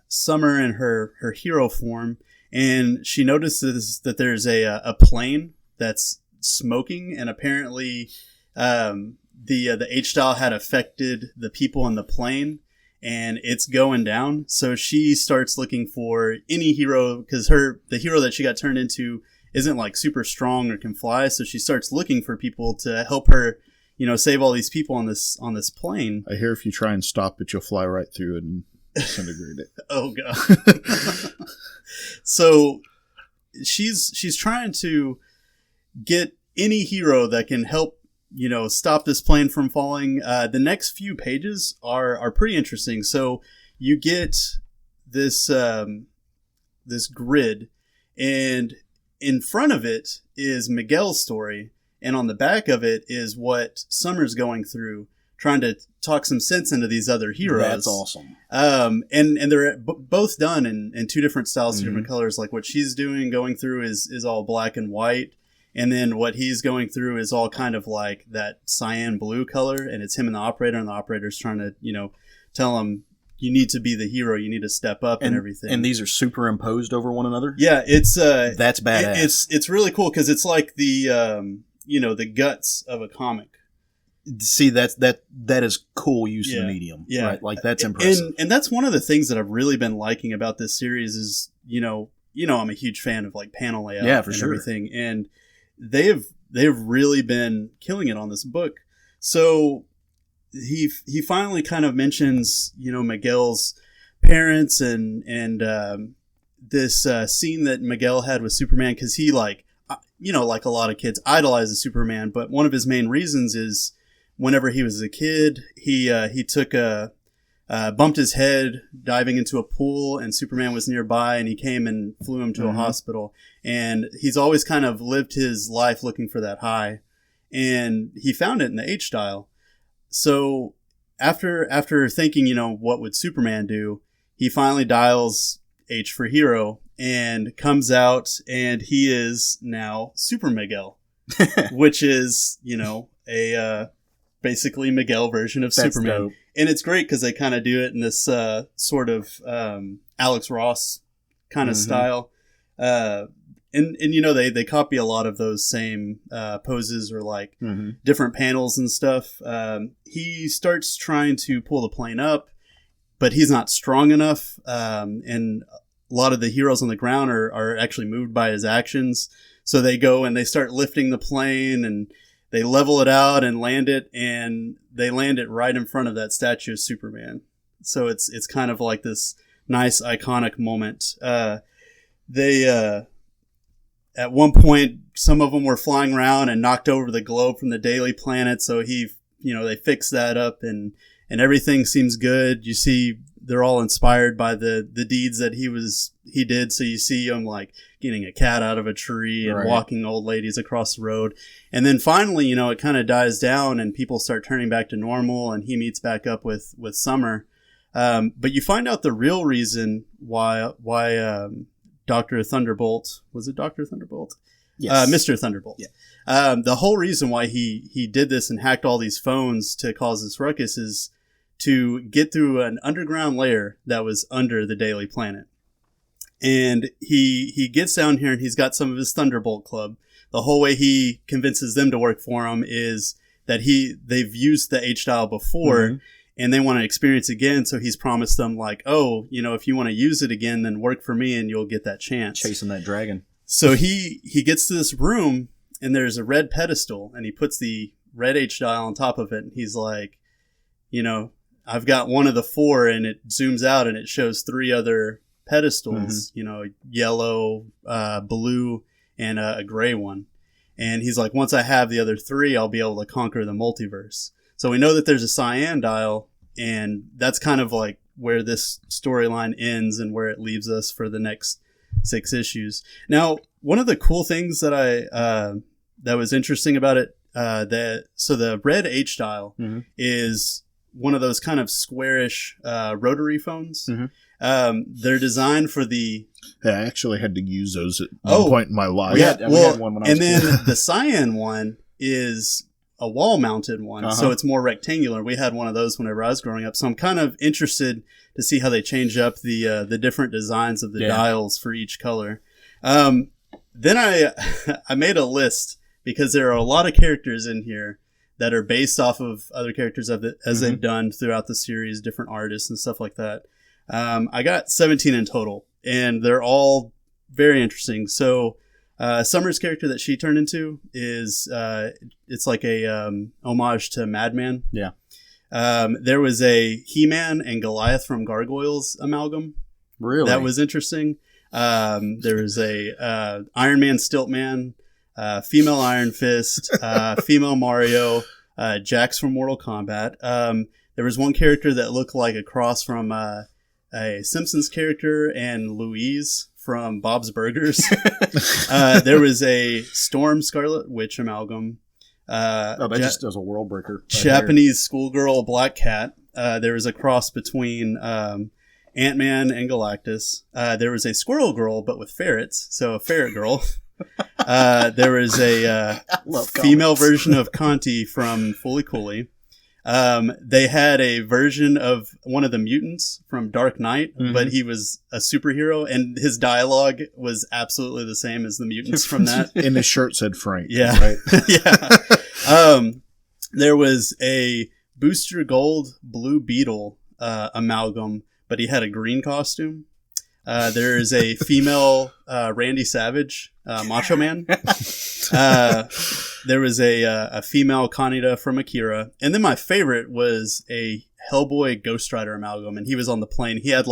Summer in her hero form, and she notices that there's a plane that's smoking, and apparently the H-Dial had affected the people in the plane, and it's going down. So she starts looking for any hero, because the hero that she got turned into isn't like super strong or can fly. So she starts looking for people to help her, save all these people on this plane. I hear if you try and stop it, you'll fly right through it and disintegrate it. Oh god. So she's trying to get any hero that can help, stop this plane from falling. The next few pages are pretty interesting. So you get this this grid, and in front of it is Miguel's story, and on the back of it is what Summer's going through, trying to talk some sense into these other heroes. That's awesome. And they're both done in two different styles, two different colors. Like what she's going through is all black and white. And then what he's going through is all kind of like that cyan blue color. And it's him and the operator's trying to, tell him, you need to be the hero. You need to step up and everything. And these are superimposed over one another? Yeah, it's that's badass. It's really cool because it's like the the guts of a comic. See, that is cool use of the medium. Yeah, right? Like that's impressive. And that's one of the things that I've really been liking about this series is I'm a huge fan of like panel layout and everything, and they've really been killing it on this book. So he finally kind of mentions Miguel's parents and this scene that Miguel had with Superman, because he like a lot of kids idolizes Superman, but one of his main reasons is whenever he was a kid, he took bumped his head diving into a pool, and Superman was nearby, and he came and flew him to a hospital. And he's always kind of lived his life looking for that high, and he found it in the H-Dial. So after thinking, what would Superman do, he finally dials H for hero and comes out, and he is now Super Miguel, which is, a basically Miguel version of Superman. Dope. And it's great because they kind of do it in this sort of Alex Ross kind of style. And they copy a lot of those same poses or like different panels and stuff. He starts trying to pull the plane up, but he's not strong enough. And a lot of the heroes on the ground are actually moved by his actions. So they go and they start lifting the plane, and they level it out and land it, and they land it right in front of that statue of Superman. So it's kind of like this nice iconic moment. They at one point, some of them were flying around and knocked over the globe from the Daily Planet. So they fixed that up, and everything seems good. You see, they're all inspired by the deeds that he did. So you see him like getting a cat out of a tree and walking old ladies across the road. And then finally, it kind of dies down and people start turning back to normal, and he meets back up with Summer. But you find out the real reason why Dr. Thunderbolt, was it Dr. Thunderbolt? Yes. Mr. Thunderbolt. Yeah. The whole reason why he did this and hacked all these phones to cause this ruckus is to get through an underground layer that was under the Daily Planet. And he gets down here, and he's got some of his Thunderbolt Club. The whole way he convinces them to work for him is that they've used the H-Dial before, and they want to experience again. So he's promised them like, if you want to use it again, then work for me and you'll get that chance. Chasing that dragon. So he gets to this room, and there's a red pedestal, and he puts the red H-Dial on top of it. And he's like, I've got one of the four, and it zooms out and it shows three other pedestals, yellow, blue, and a gray one. And he's like, once I have the other three, I'll be able to conquer the multiverse. So we know that there's a cyan dial, and that's kind of like where this storyline ends and where it leaves us for the next 6 issues. Now, one of the cool things that that was interesting about it, so the red H dial is one of those kind of squarish rotary phones. They're designed for the... I actually had to use those at one point in my life. We had one when I was then the cyan one is a wall-mounted one, so it's more rectangular. We had one of those whenever I was growing up, so I'm kind of interested to see how they change up the different designs of the dials for each color. Then I made a list, because there are a lot of characters in here that are based off of other characters as they've done throughout the series, different artists and stuff like that. I got 17 in total, and they're all very interesting. So Summer's character that she turned into is it's like a homage to Madman. Yeah. There was a He-Man and Goliath from Gargoyles amalgam. Really? That was interesting. There was a Iron Man Stiltman, female Iron Fist, female Mario, Jax from Mortal Kombat. There was one character that looked like a cross from a Simpsons character and Louise from Bob's Burgers. There was a Storm Scarlet Witch amalgam. that just does a world breaker. Right Japanese schoolgirl Black Cat. There was a cross between Ant-Man and Galactus. There was a Squirrel Girl, but with ferrets, so a ferret girl. There was a female version of Conti from Fully Cooley. They had a version of one of the mutants from Dark Knight, but he was a superhero, and his dialogue was absolutely the same as the mutants from that. And his shirt said Frank. Yeah. Right? Yeah. There was a Booster Gold Blue Beetle amalgam, but he had a green costume. There is a female Randy Savage, Macho Man. There was a female Kaneda from Akira. And then my favorite was a Hellboy Ghost Rider amalgam, and he was on the plane. He had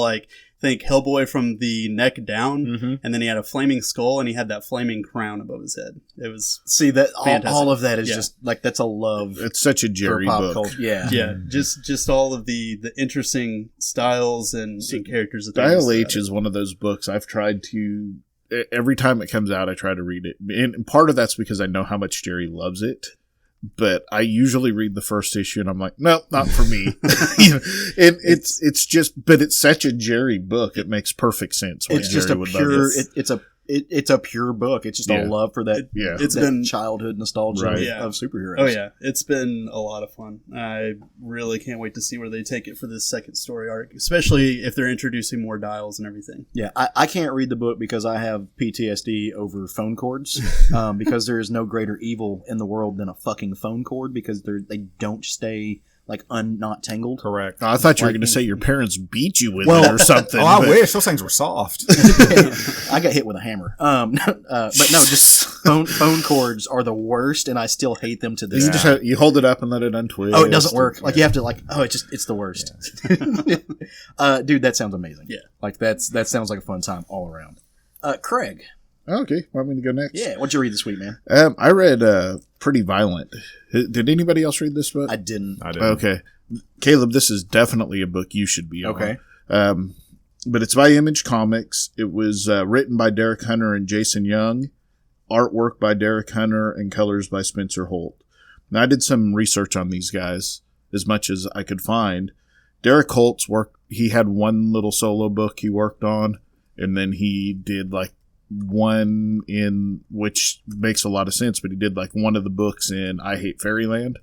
think Hellboy from the neck down, and then he had a flaming skull, and he had that flaming crown above his head. It was that fantastic. all of that is just that's a love. It's such a Jerry book. Culture. Yeah, just all of the interesting styles and characters. Dial H is one of those books I've tried to. Every time it comes out, I try to read it, and part of that's because I know how much Jerry loves it. But I usually read the first issue and I'm like, no, not for me. It's just, but it's such a Jerry book. It makes perfect sense. It's just a pure, it's a pure book. It's just a love for that. It's been childhood nostalgia of superheroes. Oh yeah. It's been a lot of fun. I really can't wait to see where they take it for this second story arc, especially if they're introducing more dials and everything. Yeah. I can't read the book because I have PTSD over phone cords, because there is no greater evil in the world than a fucking phone cord, because they don't stay not tangled. Correct. I thought you were going to say your parents beat you with it or something. I wish those things were soft. I got hit with a hammer. But no, just phone cords are the worst, and I still hate them to this day. You hold it up and let it untwist. Oh, it doesn't work. You have to it's the worst. Dude, that sounds amazing. Yeah. That sounds like a fun time all around. Craig. Okay, want me to go next? Yeah, what'd you read this week, man? I read Pretty Violent. Did anybody else read this book? I didn't. Okay. Caleb, this is definitely a book you should be on. Okay. But it's by Image Comics. It was written by Derek Hunter and Jason Young, artwork by Derek Hunter, and colors by Spencer Holt. Now, I did some research on these guys, as much as I could find. Derek Holt's work, he had one little solo book he worked on, and then he did one in, which makes a lot of sense, but he did one of the books in I Hate Fairyland.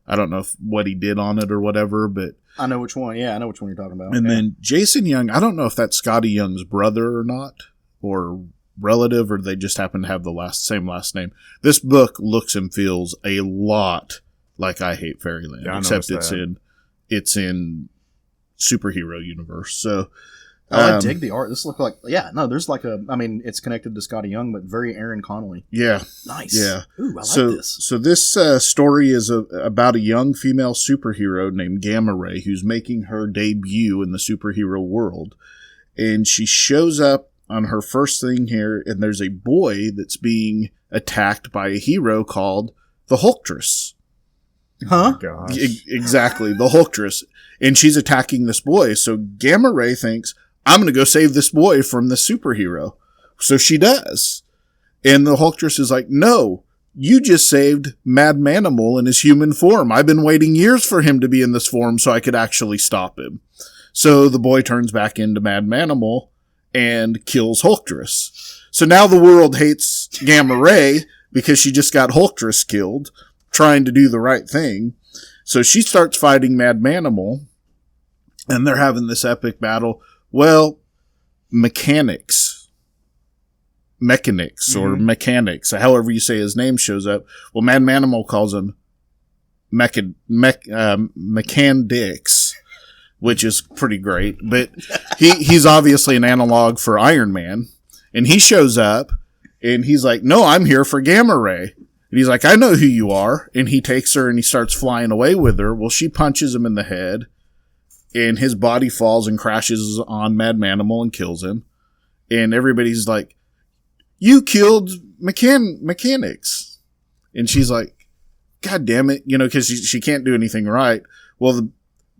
I don't know what he did on it or whatever, but I know which one. Yeah, I know which one you're talking about. And then Jason Young, I don't know if that's Scotty Young's brother or not, or relative, or they just happen to have the same last name. This book looks and feels a lot like I Hate Fairyland, except it's in superhero universe. So I dig the art. This looks there's it's connected to Scotty Young, but very Aaron Connolly. Yeah. Nice. Yeah. Ooh, I like this. So this story is about a young female superhero named Gamma Ray who's making her debut in the superhero world. And she shows up on her first thing here, and there's a boy that's being attacked by a hero called the Hulktress. Huh? Oh, Exactly, the Hulktress. And she's attacking this boy. So Gamma Ray thinks, I'm going to go save this boy from the superhero. So she does. And the Hulktress is like, no, you just saved Mad Manimal in his human form. I've been waiting years for him to be in this form so I could actually stop him. So the boy turns back into Mad Manimal and kills Hulktress. So now the world hates Gamma Ray because she just got Hulktress killed, trying to do the right thing. So she starts fighting Mad Manimal, and they're having this epic battle. Well, mechanics, or mechanics, however you say his name, shows up. Well, Mad Manimal calls him Mechanics, which is pretty great. But he's obviously an analog for Iron Man, and he shows up, and he's like, no, I'm here for Gamma Ray. And he's like, I know who you are. And he takes her and he starts flying away with her. Well, she punches him in the head, and his body falls and crashes on Mad Manimal and kills him. And everybody's like, you killed Mechanics. And she's like, God damn it. Cause she can't do anything right. Well,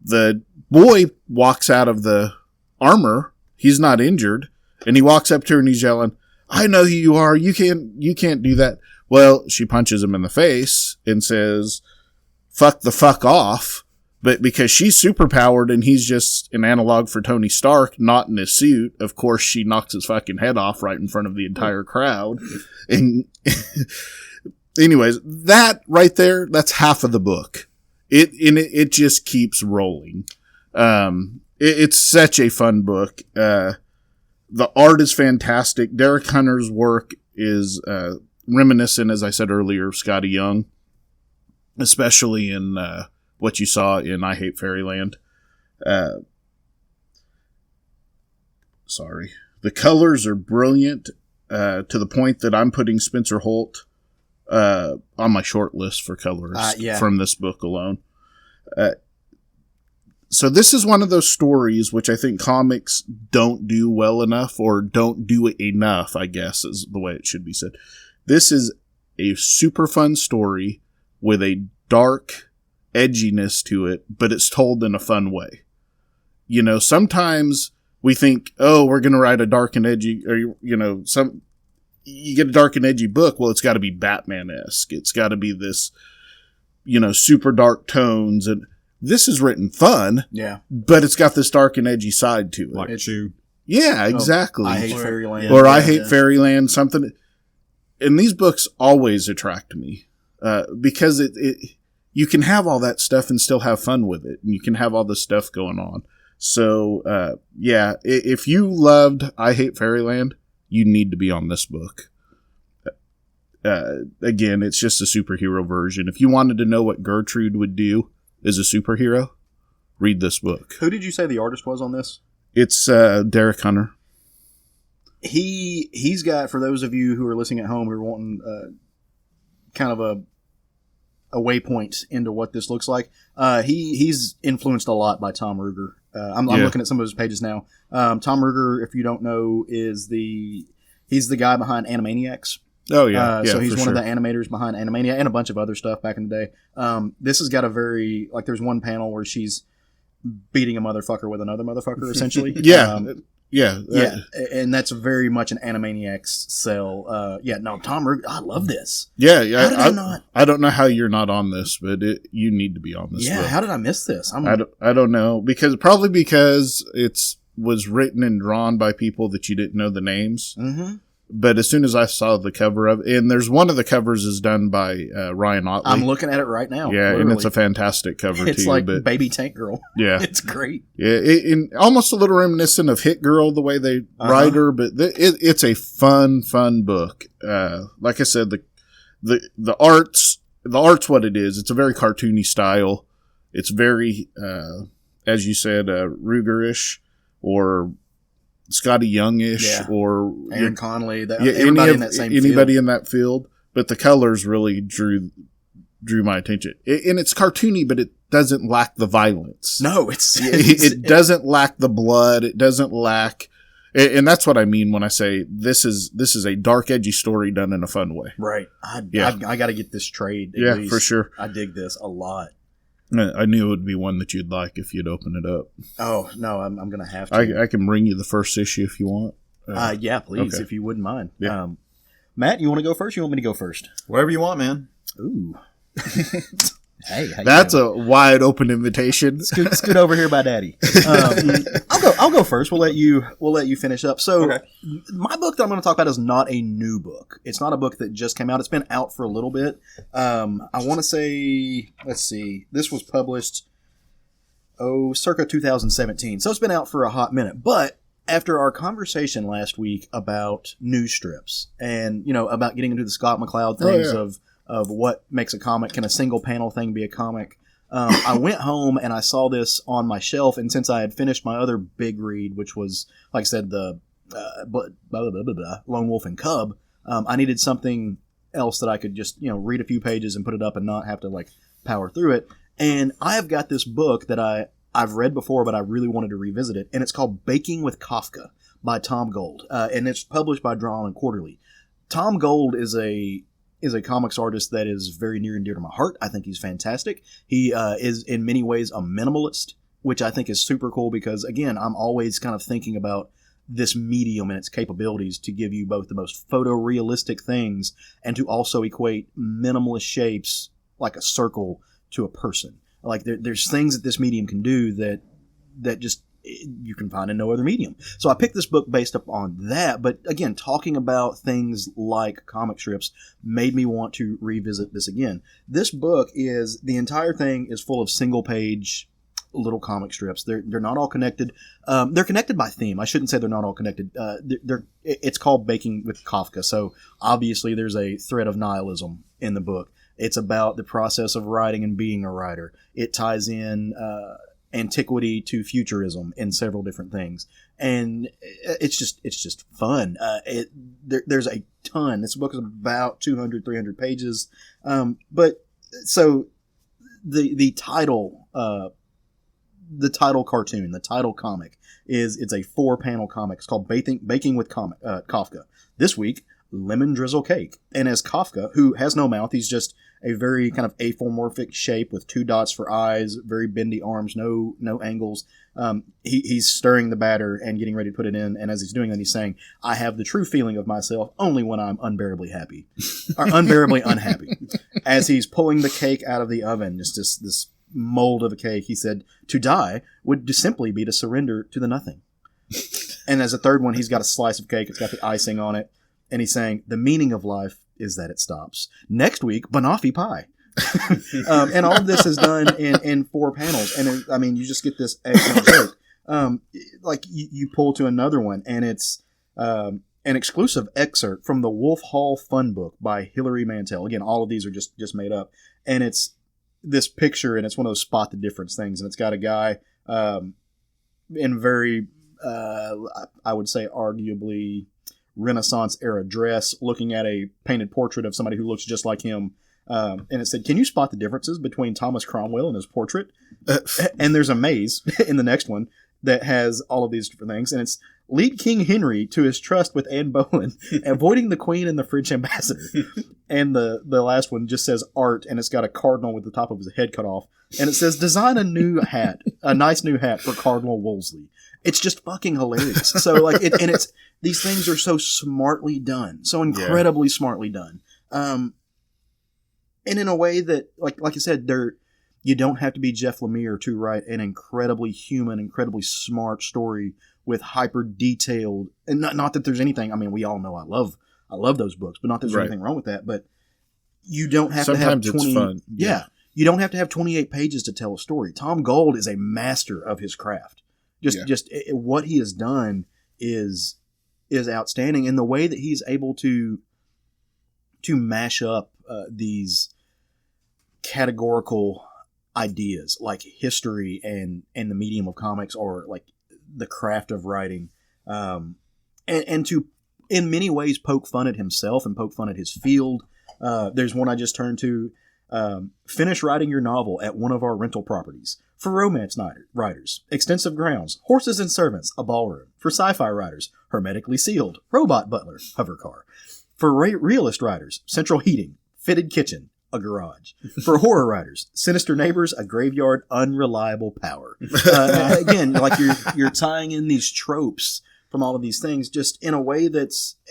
the boy walks out of the armor. He's not injured. And he walks up to her and he's yelling, I know who you are. You can't do that. Well, she punches him in the face and says, fuck the fuck off. But because she's superpowered and he's just an analog for Tony Stark, not in his suit, of course she knocks his fucking head off right in front of the entire crowd. And anyways, that right there, that's half of the book. It just keeps rolling. It's such a fun book. The art is fantastic. Derek Hunter's work is reminiscent, as I said earlier, of Scotty Young, especially in what you saw in I Hate Fairyland. Sorry. The colors are brilliant to the point that I'm putting Spencer Holt on my short list for colorist from this book alone. So this is one of those stories which I think comics don't do well enough, or don't do it enough, I guess is the way it should be said. This is a super fun story with a dark edginess to it, but it's told in a fun way. You know, sometimes we think, oh, we're going to write a dark and edgy, or, you know, you get a dark and edgy book. Well, it's got to be Batman-esque. It's got to be this, you know, super dark tones. And this is written fun. Yeah. But it's got this dark and edgy side to it. Like Chew. Yeah, exactly. I Hate Fairyland. Or I Hate Fairyland, something. And these books always attract me. Because you can have all that stuff and still have fun with it. And you can have all this stuff going on. So, if you loved I Hate Fairyland, you need to be on this book. Again, it's just a superhero version. If you wanted to know what Gertrude would do as a superhero, read this book. Who did you say the artist was on this? It's Derek Hunter. He's got, for those of you who are listening at home who are wanting kind of a waypoint into what this looks like, he's influenced a lot by Tom Ruegger. I'm looking at some of his pages now. Tom Ruegger, if you don't know, he's the guy behind Animaniacs. Oh yeah, so he's one of the animators behind Animania and a bunch of other stuff back in the day. This has got a very, like, there's one panel where she's beating a motherfucker with another motherfucker, essentially. Yeah, and that's very much an Animaniacs sell. Tom Ruegger, I love this. Yeah. How did I not? I don't know how you're not on this, but you need to be on this. Yeah, book. how did I miss this? I don't know, because it was written and drawn by people that you didn't know the names. Mm-hmm. But as soon as I saw the cover of it, and there's one of the covers is done by Ryan Otley. I'm looking at it right now. Yeah, literally. And it's a fantastic cover it's too. Like but, Baby Tank Girl. Yeah. It's great. Yeah, almost a little reminiscent of Hit Girl, the way they write her, but it's a fun book. Like I said, the art's what it is. It's a very cartoony style. It's very, as you said, Ruegger-ish, or Scotty Youngish, or Aaron Conley, everybody in that same anybody field. In that field. But the colors really drew my attention. And it's cartoony, but it doesn't lack the violence. No, it doesn't lack the blood. It doesn't lack, and that's what I mean when I say this is a dark, edgy story done in a fun way. Right. I got to get this trade. Yeah, least. For sure. I dig this a lot. I knew it would be one that you'd like if you'd open it up. Oh, no, I'm going to have to. I can bring you the first issue if you want. Yeah, please, okay. If you wouldn't mind. Yeah. Matt, you want to go first? Or you want me to go first? Whatever you want, man. Ooh. Hey, that's a wide open invitation. Scoot over here by Daddy. I'll go first. We'll let you finish up. So, okay. My book that I'm going to talk about is not a new book. It's not a book that just came out. It's been out for a little bit. I want to say, let's see, this was published circa 2017. So it's been out for a hot minute. But after our conversation last week about news strips and about getting into the Scott McCloud things of what makes a comic, can a single panel thing be a comic? I went home and I saw this on my shelf, and since I had finished my other big read, which was, like I said, the Lone Wolf and Cub, I needed something else that I could just read a few pages and put it up and not have to power through it. And I have got this book that I've read before, but I really wanted to revisit it, and it's called Baking with Kafka by Tom Gold, and it's published by Drawn and Quarterly. Tom Gold is a comics artist that is very near and dear to my heart. I think he's fantastic. He is in many ways a minimalist, which I think is super cool because, again, I'm always kind of thinking about this medium and its capabilities to give you both the most photorealistic things and to also equate minimalist shapes like a circle to a person. Like there's things that this medium can do that just you can find in no other medium. So I picked this book based upon that. But again, talking about things like comic strips made me want to revisit this again. This book the entire thing is full of single page little comic strips. They're not all connected. They're connected by theme. I shouldn't say they're not all connected. It's called Baking with Kafka. So obviously there's a thread of nihilism in the book. It's about the process of writing and being a writer. It ties in antiquity to futurism in several different things, and it's just fun. There's a ton. This book is about 200-300 pages, but so the title cartoon, the title comic it's a 4-panel comic. It's called Baking with Kafka. This week, lemon drizzle cake, and as Kafka, who has no mouth, he's just a very kind of apomorphic shape with 2 dots for eyes, very bendy arms, no angles. He's stirring the batter and getting ready to put it in. And as he's doing that, he's saying, "I have the true feeling of myself only when I'm unbearably happy," or unbearably unhappy. As he's pulling the cake out of the oven, just this mold of a cake, he said, "To die would simply be to surrender to the nothing." And as a third one, he's got a slice of cake. It's got the icing on it. And he's saying, "The meaning of life is that it stops. Next week, banoffee pie." And all of this is done in 4 panels. And you just get this excellent joke. Like you pull to another one, and it's an exclusive excerpt from the Wolf Hall Fun Book by Hilary Mantel. Again, all of these are just made up. And it's this picture, and it's one of those spot the difference things. And it's got a guy in very, I would say, arguably Renaissance era dress, looking at a painted portrait of somebody who looks just like him, and it said, "Can you spot the differences between Thomas Cromwell and his portrait?" And there's a maze in the next one that has all of these different things, and it's "Lead King Henry to his trust with Anne Boleyn, avoiding the Queen and the French ambassador." And the last one just says "art," and it's got a cardinal with the top of his head cut off, and it says "Design a nice new hat for Cardinal Wolsey." It's just fucking hilarious. So these things are so smartly done, so incredibly smartly done, and in a way that, like I said, you don't have to be Jeff Lemire to write an incredibly human, incredibly smart story with hyper detailed. And not that there's anything. I mean, we all know I love those books, but not that there's anything wrong with that. But you don't have Sometimes to have 20. It's fun. Yeah, you don't have to have 28 pages to tell a story. Tom Gold is a master of his craft. Just what he has done is outstanding, and the way that he's able to mash up these categorical ideas like history and the medium of comics, or like the craft of writing, and to in many ways poke fun at himself and poke fun at his field. There's one I just turned to. Finish writing your novel at one of our rental properties. For romance writers, extensive grounds, horses and servants, a ballroom. For sci-fi writers, hermetically sealed, robot butler, hover car. For realist writers, central heating, fitted kitchen, a garage. For horror writers, sinister neighbors, a graveyard, unreliable power. Again, like you're tying in these tropes from all of these things just in a way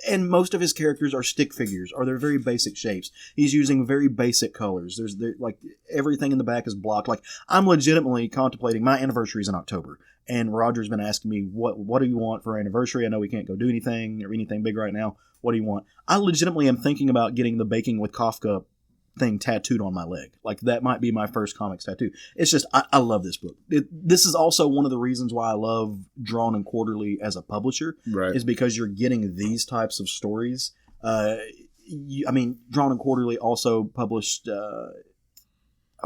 and most of his characters are stick figures, or they're very basic shapes. He's using very basic colors. There's like everything in the back is blocked. Like, I'm legitimately contemplating, my anniversary is in October, and Roger's been asking me, what do you want for our anniversary? I know we can't go do anything or anything big right now. What do you want? I legitimately am thinking about getting the Baking with Kafka thing tattooed on my leg. Like, that might be my first comics tattoo. It's just, I love this book. This is also one of the reasons why I love Drawn and Quarterly as a publisher, is because you're getting these types of stories. Drawn and Quarterly also published,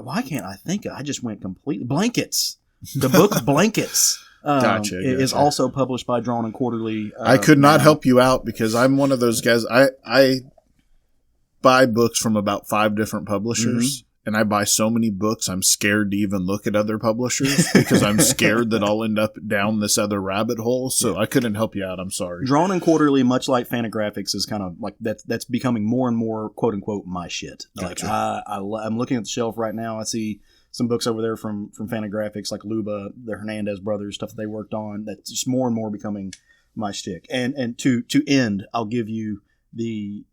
why can't I think? I just went completely, Blankets. The book Blankets. Gotcha. Is also published by Drawn and Quarterly. I could not help you out because I'm one of those guys. I buy books from about 5 different publishers, and I buy so many books I'm scared to even look at other publishers because I'm scared that I'll end up down this other rabbit hole. So I couldn't help you out. I'm sorry. Drawn and Quarterly, much like Fantagraphics, is kind of like that's becoming more and more quote unquote my shit. Gotcha. Like I'm looking at the shelf right now. I see some books over there from Fantagraphics, like Luba, the Hernandez brothers, stuff that they worked on. That's just more and more becoming my shtick. And to end, I'll give you the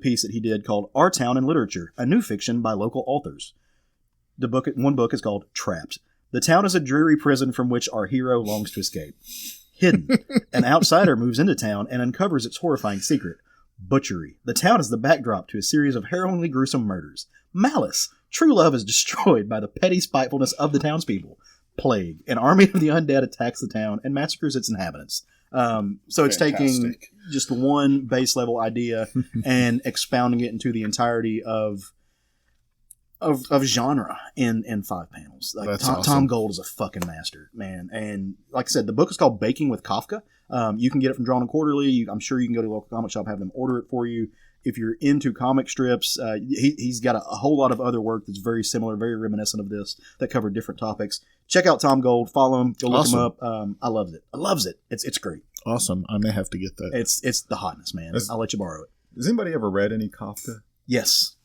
piece that he did called Our Town in Literature, a new fiction by local authors. One book is called Trapped. The town is a dreary prison from which our hero longs to escape. Hidden, an outsider moves into town and uncovers its horrifying secret. Butchery. The town is the backdrop to a series of harrowingly gruesome murders. Malice. True love is destroyed by the petty spitefulness of the townspeople. Plague. An army of the undead attacks the town and massacres its inhabitants. So it's taking just one base level idea and expounding it into the entirety of genre in 5 panels. Like Tom Gold is a fucking master, man. And like I said, the book is called Baking with Kafka. You can get it from Drawn and Quarterly. I'm sure you can go to a local comic shop, have them order it for you. If you're into comic strips, he's got a whole lot of other work that's very similar, very reminiscent of this, that cover different topics. Check out Tom Gold. Follow him. Go look him up. I loves it. It's great. Awesome. I may have to get that. It's the hotness, man. I'll let you borrow it. Has anybody ever read any Kafka? Yes.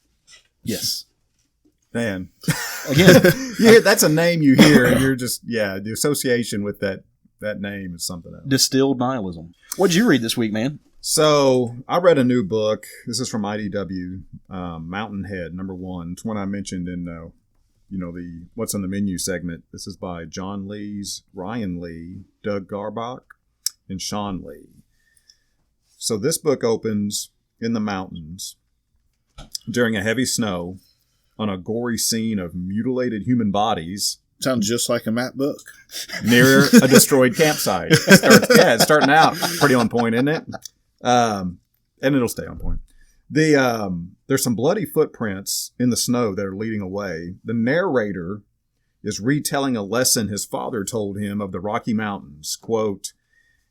Man, again, that's a name you hear, and you're just the association with that name is something else. Distilled nihilism. What'd you read this week, man? So I read a new book. This is from IDW, Mountainhead #1. It's one I mentioned in the What's on the Menu segment. This is by John Lees, Ryan Lee, Doug Garbach, and Sean Lee. So this book opens in the mountains during a heavy snow, on a gory scene of mutilated human bodies. Sounds just like a Matt book. Near a destroyed campsite. It's starting out pretty on point, isn't it? And it'll stay on point. There's some bloody footprints in the snow that are leading away. The narrator is retelling a lesson his father told him of the Rocky Mountains. Quote,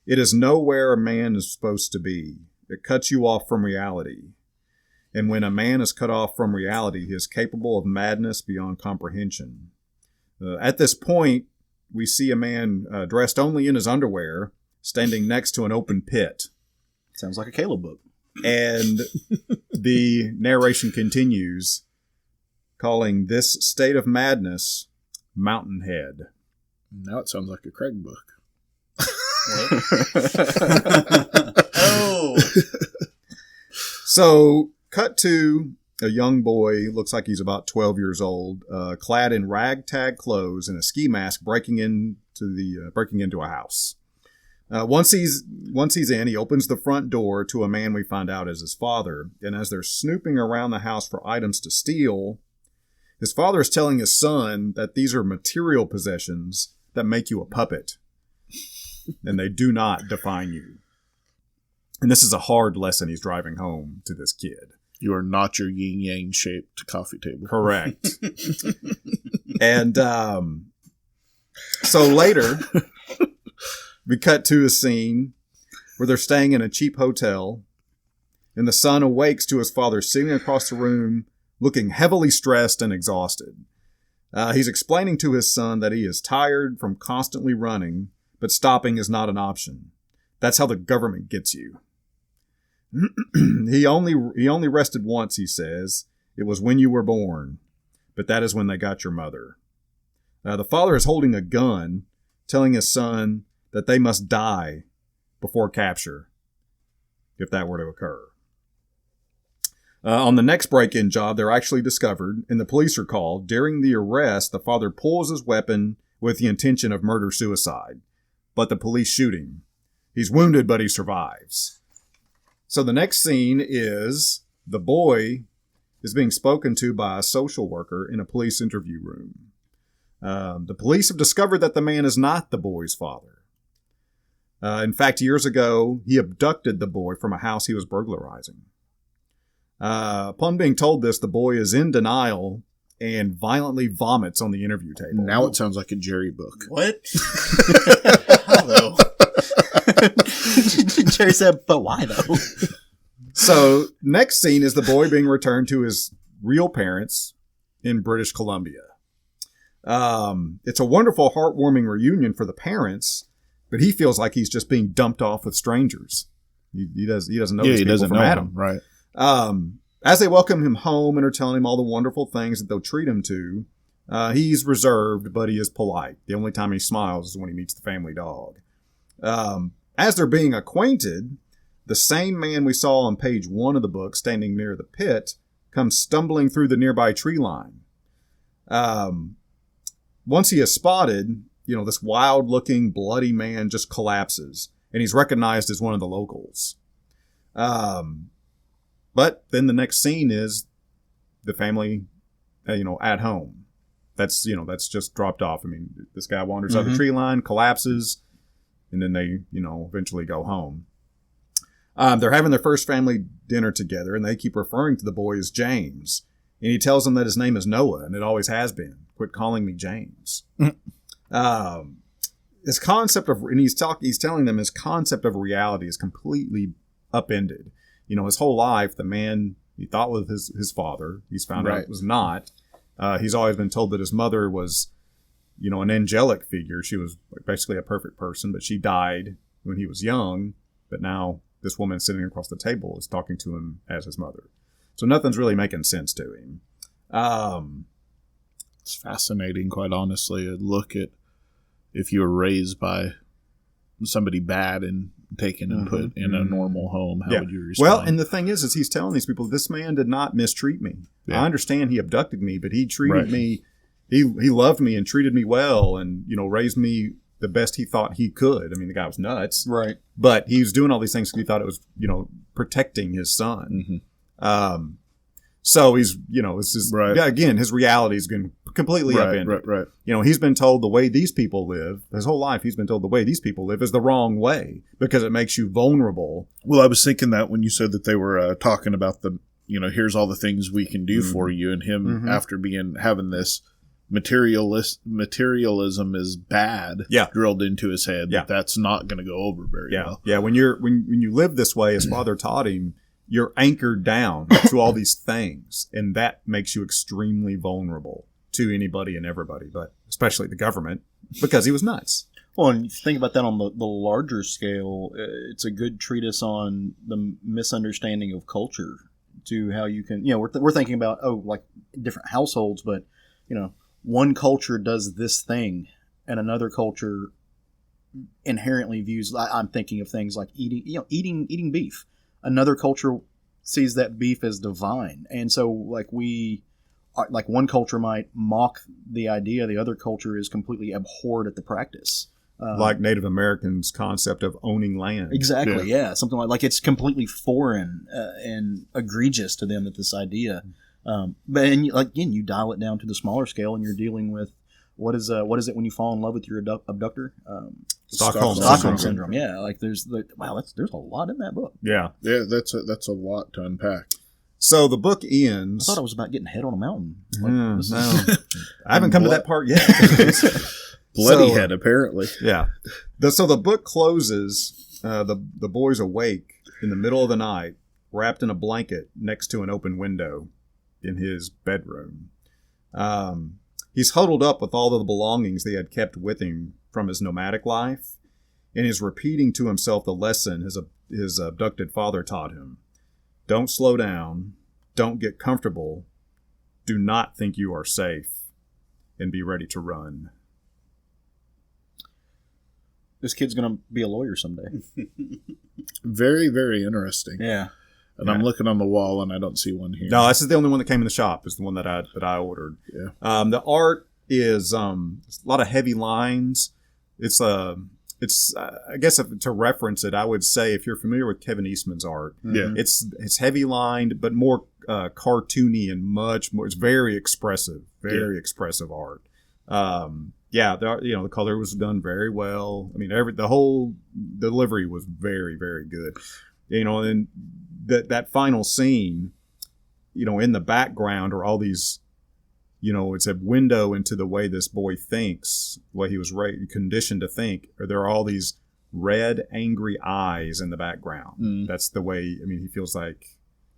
"It is nowhere a man is supposed to be. It cuts you off from reality. And when a man is cut off from reality, he is capable of madness beyond comprehension." At this point, we see a man dressed only in his underwear, standing next to an open pit. Sounds like a Caleb book. And the narration continues, calling this state of madness Mountainhead. Now it sounds like a Craig book. Oh. So, cut to a young boy, looks like he's about 12 years old, clad in ragtag clothes and a ski mask, breaking into a house. Once he's in, he opens the front door to a man we find out is his father. And as they're snooping around the house for items to steal, his father is telling his son that these are material possessions that make you a puppet, and they do not define you. And this is a hard lesson he's driving home to this kid. You are not your yin-yang shaped coffee table. Correct. And so later, we cut to a scene where they're staying in a cheap hotel, and the son awakes to his father sitting across the room, looking heavily stressed and exhausted. He's explaining to his son that he is tired from constantly running, but stopping is not an option. That's how the government gets you. He only rested once, he says. It was when you were born, but that is when they got your mother. The father is holding a gun, telling his son that they must die before capture, if that were to occur. On the next break-in job, they're actually discovered, and the police are called. During the arrest, the father pulls his weapon with the intention of murder-suicide, but the police shoot him. He's wounded, but he survives. So the next scene is the boy is being spoken to by a social worker in a police interview room. The police have discovered that the man is not the boy's father. In fact, years ago, he abducted the boy from a house he was burglarizing. Upon being told this, the boy is in denial and violently vomits on the interview table. Now it sounds like a Jerry book. What? How though? Jerry said, but why though? So, next scene is the boy being returned to his real parents in British Columbia. It's a wonderful, heartwarming reunion for the parents, but he feels like he's just being dumped off with strangers. He doesn't know these people from Adam. Right. As they welcome him home and are telling him all the wonderful things that they'll treat him to, he's reserved, but he is polite. The only time he smiles is when he meets the family dog. As they're being acquainted, the same man we saw on page 1 of the book standing near the pit comes stumbling through the nearby tree line. Once he is spotted, this wild-looking, bloody man just collapses, and he's recognized as one of the locals. But then the next scene is the family, at home. That's just dropped off. I mean, this guy wanders out the tree line, collapses, and then they, eventually go home. They're having their first family dinner together, and they keep referring to the boy as James. And he tells them that his name is Noah, and it always has been. Quit calling me James. His concept of, and he's telling them his concept of reality is completely upended. His whole life, the man he thought was his father, he's found out it was not. He's always been told that his mother was, an angelic figure. She was basically a perfect person, but she died when he was young. But now this woman sitting across the table is talking to him as his mother. So nothing's really making sense to him. It's fascinating, quite honestly. A look at if you were raised by somebody bad and taken and put in a normal home, how would you respond? Well, and the thing is he's telling these people, this man did not mistreat me. Yeah. I understand he abducted me, but he treated me, he loved me and treated me well and, raised me the best he thought he could. I mean, the guy was nuts. Right. But he was doing all these things because he thought it was, protecting his son. So he's, this is, again, his reality is going completely upended. Right. He's been told the way these people live, his whole life, he's been told the way these people live is the wrong way because it makes you vulnerable. Well, I was thinking that when you said that they were talking about the, here's all the things we can do for you, and him after having this materialism is bad drilled into his head, that's not going to go over very well. Yeah, when you live this way, as Father taught him, you're anchored down to all these things, and that makes you extremely vulnerable to anybody and everybody, but especially the government, because he was nuts. Well, and if you think about that on the larger scale, it's a good treatise on the misunderstanding of culture, to how you can, we're thinking about, like different households, but, one culture does this thing and another culture inherently views, I'm thinking of things like eating beef. Another culture sees that beef as divine. And so one culture might mock the idea, the other culture is completely abhorred at the practice. Like Native Americans' concept of owning land. Exactly, yeah. Something like it's completely foreign and egregious to them that this idea. But again, you dial it down to the smaller scale and you're dealing with what is it when you fall in love with your abductor? Stockholm syndrome. Yeah, there's a lot in that book. Yeah, that's a lot to unpack. So the book ends. I thought it was about getting head on a mountain. No, I haven't come to that part yet. Bloody head, apparently. Yeah. So the book closes. The boy's awake in the middle of the night, wrapped in a blanket next to an open window in his bedroom. He's huddled up with all of the belongings they had kept with him from his nomadic life, and is repeating to himself the lesson his abducted father taught him. Don't slow down. Don't get comfortable. Do not think you are safe. And be ready to run. This kid's going to be a lawyer someday. Very, very interesting. Yeah. And I'm looking on the wall, and I don't see one here. No, this is the only one that came in the shop. Is the one that I ordered. Yeah. The art is a lot of heavy lines. It's I guess to reference it, I would say if you're familiar with Kevin Eastman's art, it's heavy lined, but more cartoony and much more. It's very expressive, expressive art. The color was done very well. I mean, the whole delivery was very, very good. And that final scene, in the background are all these, it's a window into the way this boy thinks, the way he was conditioned to think. Or there are all these red, angry eyes in the background. That's the way, he feels like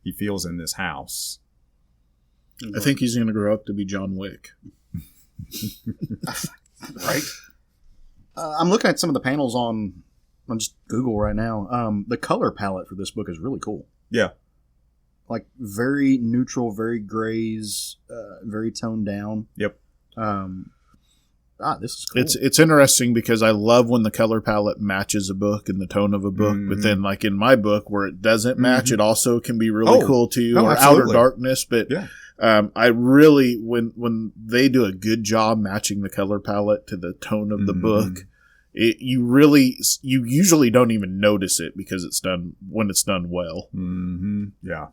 he feels in this house. I think he's going to grow up to be John Wick. Right? I'm looking at some of the panels on just Google right now. The color palette for this book is really cool. Yeah. Like very neutral, very grays, very toned down. Yep. this is cool. It's interesting because I love when the color palette matches a book and the tone of a book, but then like in my book where it doesn't match, it also can be really cool too, or absolutely. Outer Darkness. But I really, when they do a good job matching the color palette to the tone of the book, you usually don't even notice it because it's done well. Yeah.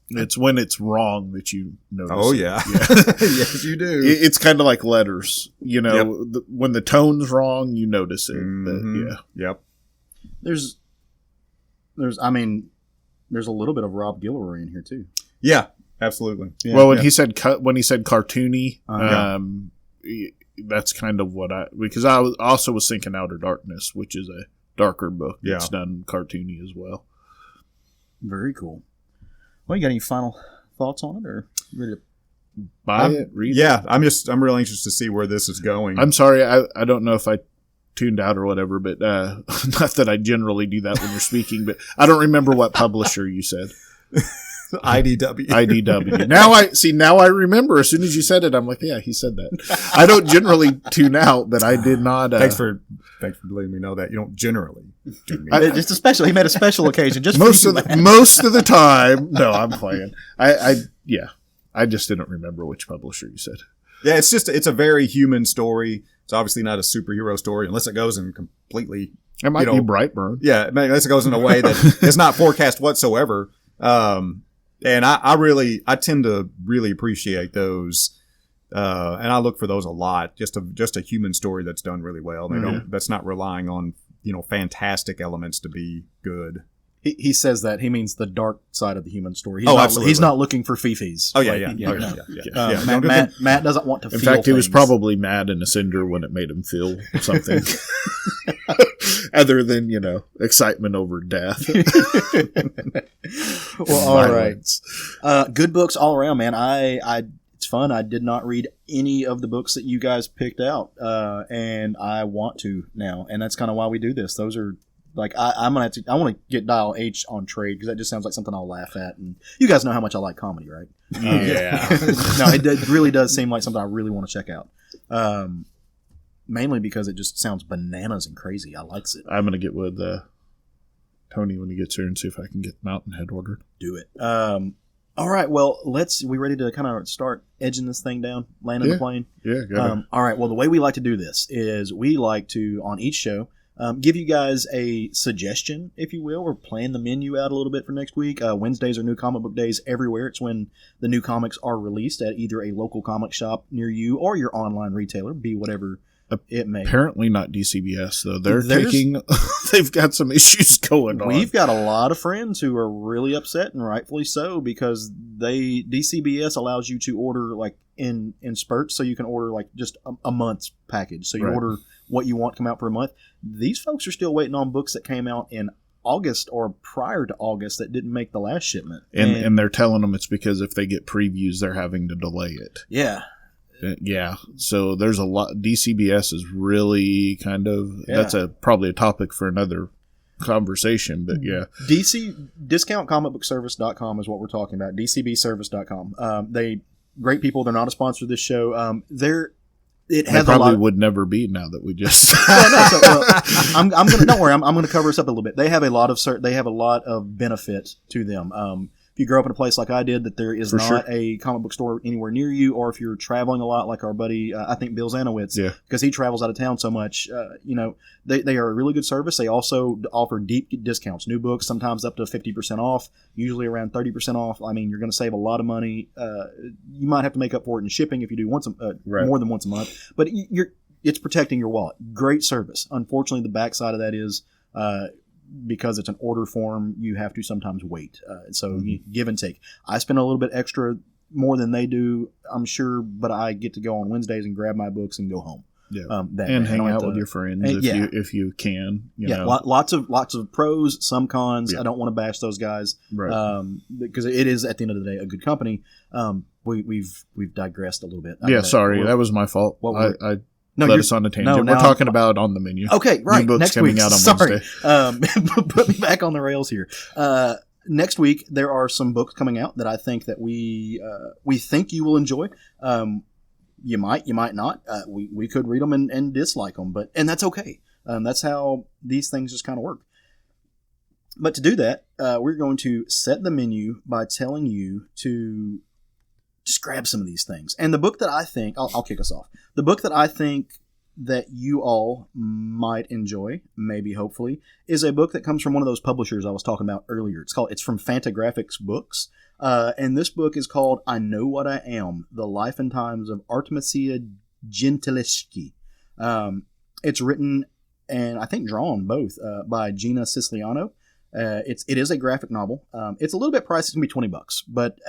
It's when it's wrong that you notice. Oh, yeah. Yes, you do. It's kind of like letters. You know, when the tone's wrong, you notice it. But, Yep. There's a little bit of Rob Guillory in here, too. Yeah, absolutely. Yeah, well, when he said cartoony, that's kind of what because I also was thinking Outer Darkness, which is a darker book that's done cartoony as well. Very cool. Well, you got any final thoughts on it, or you ready to buy it? Read it? Yeah, I'm really interested to see where this is going. I'm sorry, I don't know if I tuned out or whatever, but not that I generally do that when you're speaking, but I don't remember what publisher you said. IDW. Now I remember. As soon as you said it, I'm like, yeah, he said that. I don't generally tune out, but I did not. Thanks for letting me know that. You don't generally tune me out. Just a special. He made a special occasion. Just most of the time. No, I'm playing. I just didn't remember which publisher you said. Yeah, it's a very human story. It's obviously not a superhero story unless it goes in completely. It might be Brightburn. Yeah, unless it goes in a way that is not forecast whatsoever. And I tend to really appreciate those, and I look for those a lot. Just a human story that's done really well. That's not relying on fantastic elements to be good. He says that he means the dark side of the human story. Absolutely. He's not looking for fifis. Oh yeah. Matt doesn't want to. In fact, he was probably mad in a cinder when it made him feel something other than excitement over death. Well, all right. Good books all around, man. It's fun. I did not read any of the books that you guys picked out, and I want to now, and that's kind of why we do this. Those are. Like I want to get Dial H on trade because that just sounds like something I'll laugh at, and you guys know how much I like comedy, right? Yeah. No, it really does seem like something I really want to check out. Mainly because it just sounds bananas and crazy. I likes it. I'm gonna get with Tony when he gets here and see if I can get Mountainhead ordered. Do it. All right. Well, we ready to kind of start edging this thing down, landing the plane. Yeah. Go all right. Well, the way we like to do this is we like to on each show. Give you guys a suggestion, if you will. We're playing the menu out a little bit for next week. Wednesdays are new comic book days everywhere. It's when the new comics are released at either a local comic shop near you or your online retailer, be whatever it may. Apparently not DCBS, though. They've got some issues going on. We've got a lot of friends who are really upset, and rightfully so, because DCBS allows you to order like in spurts, so you can order like just a month's package. So you order what you want come out for a month. These folks are still waiting on books that came out in August or prior to August that didn't make the last shipment. And they're telling them it's because if they get previews, they're having to delay it. Yeah. Yeah. So there's a lot. DCBS is really kind of, that's probably a topic for another conversation, but yeah. DiscountComicBookService.com is what we're talking about. DCBService.com. They great people. They're not a sponsor of this show. It has probably would never be now that we just. I'm gonna don't worry. I'm gonna cover us up a little bit. They have a lot of benefit to them. If you grow up in a place like I did, that there is a comic book store anywhere near you, or if you're traveling a lot, like our buddy, I think Bill Zanowitz, because he travels out of town so much, they are a really good service. They also offer deep discounts, new books, sometimes up to 50% off, usually around 30% off. I mean, you're going to save a lot of money. You might have to make up for it in shipping if you do more than once a month, but it's protecting your wallet. Great service. Unfortunately, the backside of that is, because it's an order form, you have to sometimes wait. So you give and take. I spend a little bit extra more than they do, I'm sure, but I get to go on Wednesdays and grab my books and go home. Yeah, and hang out with your friends if you can. Lots of pros, some cons. I don't want to bash those guys, because it is at the end of the day a good company. We've digressed a little bit. Sorry, that was my fault. Let us on a tangent. We're talking about on the menu. Okay, right. New books next coming week. out on Sorry. Wednesday. Put me back on the rails here. Next week there are some books coming out that I think that we think you will enjoy. You might not. We could read them and dislike them, and that's okay. That's how these things just kind of work. But to do that, we're going to set the menu by telling you to just grab some of these things. And the book that I think, I'll kick us off. The book that I think that you all might enjoy, maybe hopefully, is a book that comes from one of those publishers I was talking about earlier. It's from Fantagraphics Books. And this book is called I Know What I Am, The Life and Times of Artemisia Gentileschi. It's written and I think drawn both by Gina Siciliano. It is a graphic novel. It's a little bit pricey. It's going to be $20, but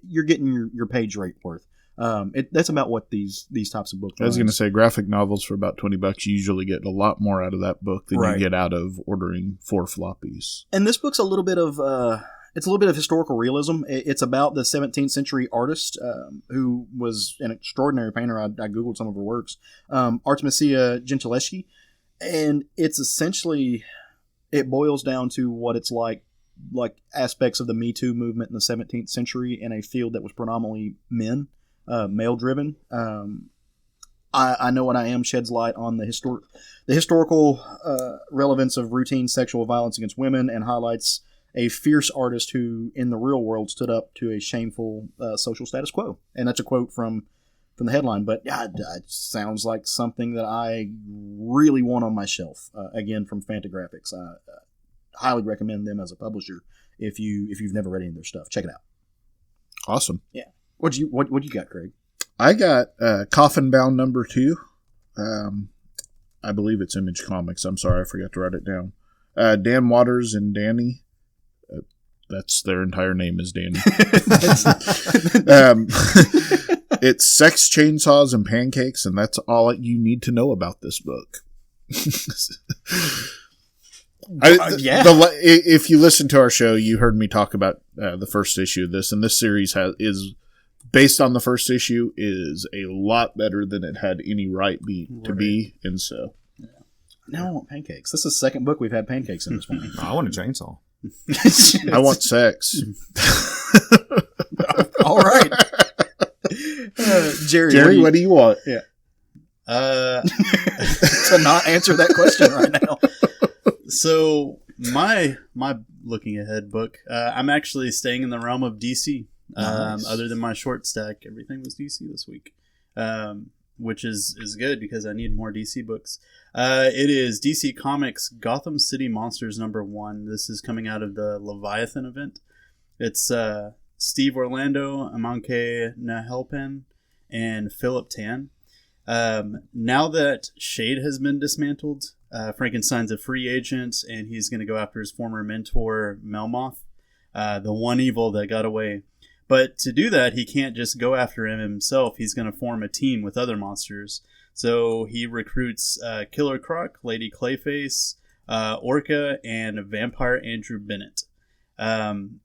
you're getting your page rate worth. That's about what these types of books. I was going to say graphic novels for about $20. You usually get a lot more out of that book than you get out of ordering 4 floppies. And this book's a little bit of historical realism. It's about the 17th century artist who was an extraordinary painter. I googled some of her works, Artemisia Gentileschi, and it's essentially, it boils down to what it's like aspects of the Me Too movement in the 17th century in a field that was predominantly male driven. I Know What I Am sheds light on the historical relevance of routine sexual violence against women and highlights a fierce artist who in the real world stood up to a shameful social status quo. And that's a quote from the headline, but it sounds like something that I really want on my shelf. Again, from Fantagraphics. I highly recommend them as a publisher if you've never read any of their stuff. Check it out. Awesome. Yeah. What you got, Craig? I got Coffin Bound number 2. I believe it's Image Comics. I'm sorry, I forgot to write it down. Dan Waters and Danny. That's their entire name is Danny. It's sex, chainsaws, and pancakes, and that's all you need to know about this book. If you listen to our show, you heard me talk about the first issue of this, and this series is based on the first issue, is a lot better than it had any right to be, and so. Yeah. Now I want pancakes. This is the second book we've had pancakes in this morning. I want a chainsaw. I want sex. All right. Jerry, what do you want? Yeah. To not answer that question right now. So my looking ahead book, I'm actually staying in the realm of DC. Nice. Other than my short stack, everything was DC this week, which is good because I need more DC books. It is DC Comics Gotham City Monsters #1. This is coming out of the Leviathan event. It's Steve Orlando, Amanke Nahelpen, and Philip Tan. Now that Shade has been dismantled, Frankenstein's a free agent, and he's going to go after his former mentor, Melmoth, the one evil that got away. But to do that, he can't just go after him himself. He's going to form a team with other monsters. So he recruits Killer Croc, Lady Clayface, Orca, and Vampire Andrew Bennett. And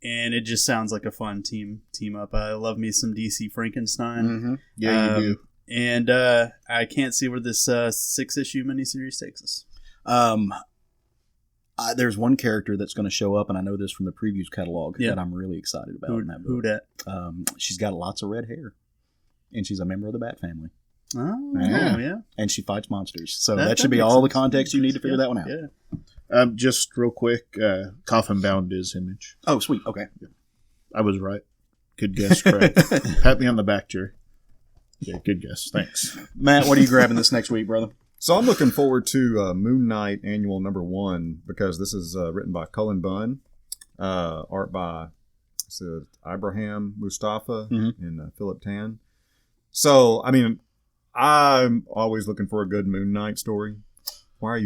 it just sounds like a fun team up. I love me some DC Frankenstein. Mm-hmm. Yeah, you do. And I can't see where this 6-issue miniseries takes us. There's one character that's going to show up, and I know this from the previews catalog, that I'm really excited about in that book. Who that? She's got lots of red hair, and she's a member of the Bat family. Oh, yeah. And she fights monsters. So that should be all the context you need to figure that one out. Yeah. Just real quick, Coffin Bound is Image. Oh, sweet. Okay. I was right. Good guess, Craig. Pat me on the back, Jerry. Yeah, good guess. Thanks. Matt, what are you grabbing this next week, brother? So I'm looking forward to Moon Knight Annual #1 because this is written by Cullen Bunn, art by Ibrahim Mustafa and Philip Tan. So, I mean, I'm always looking for a good Moon Knight story. Why are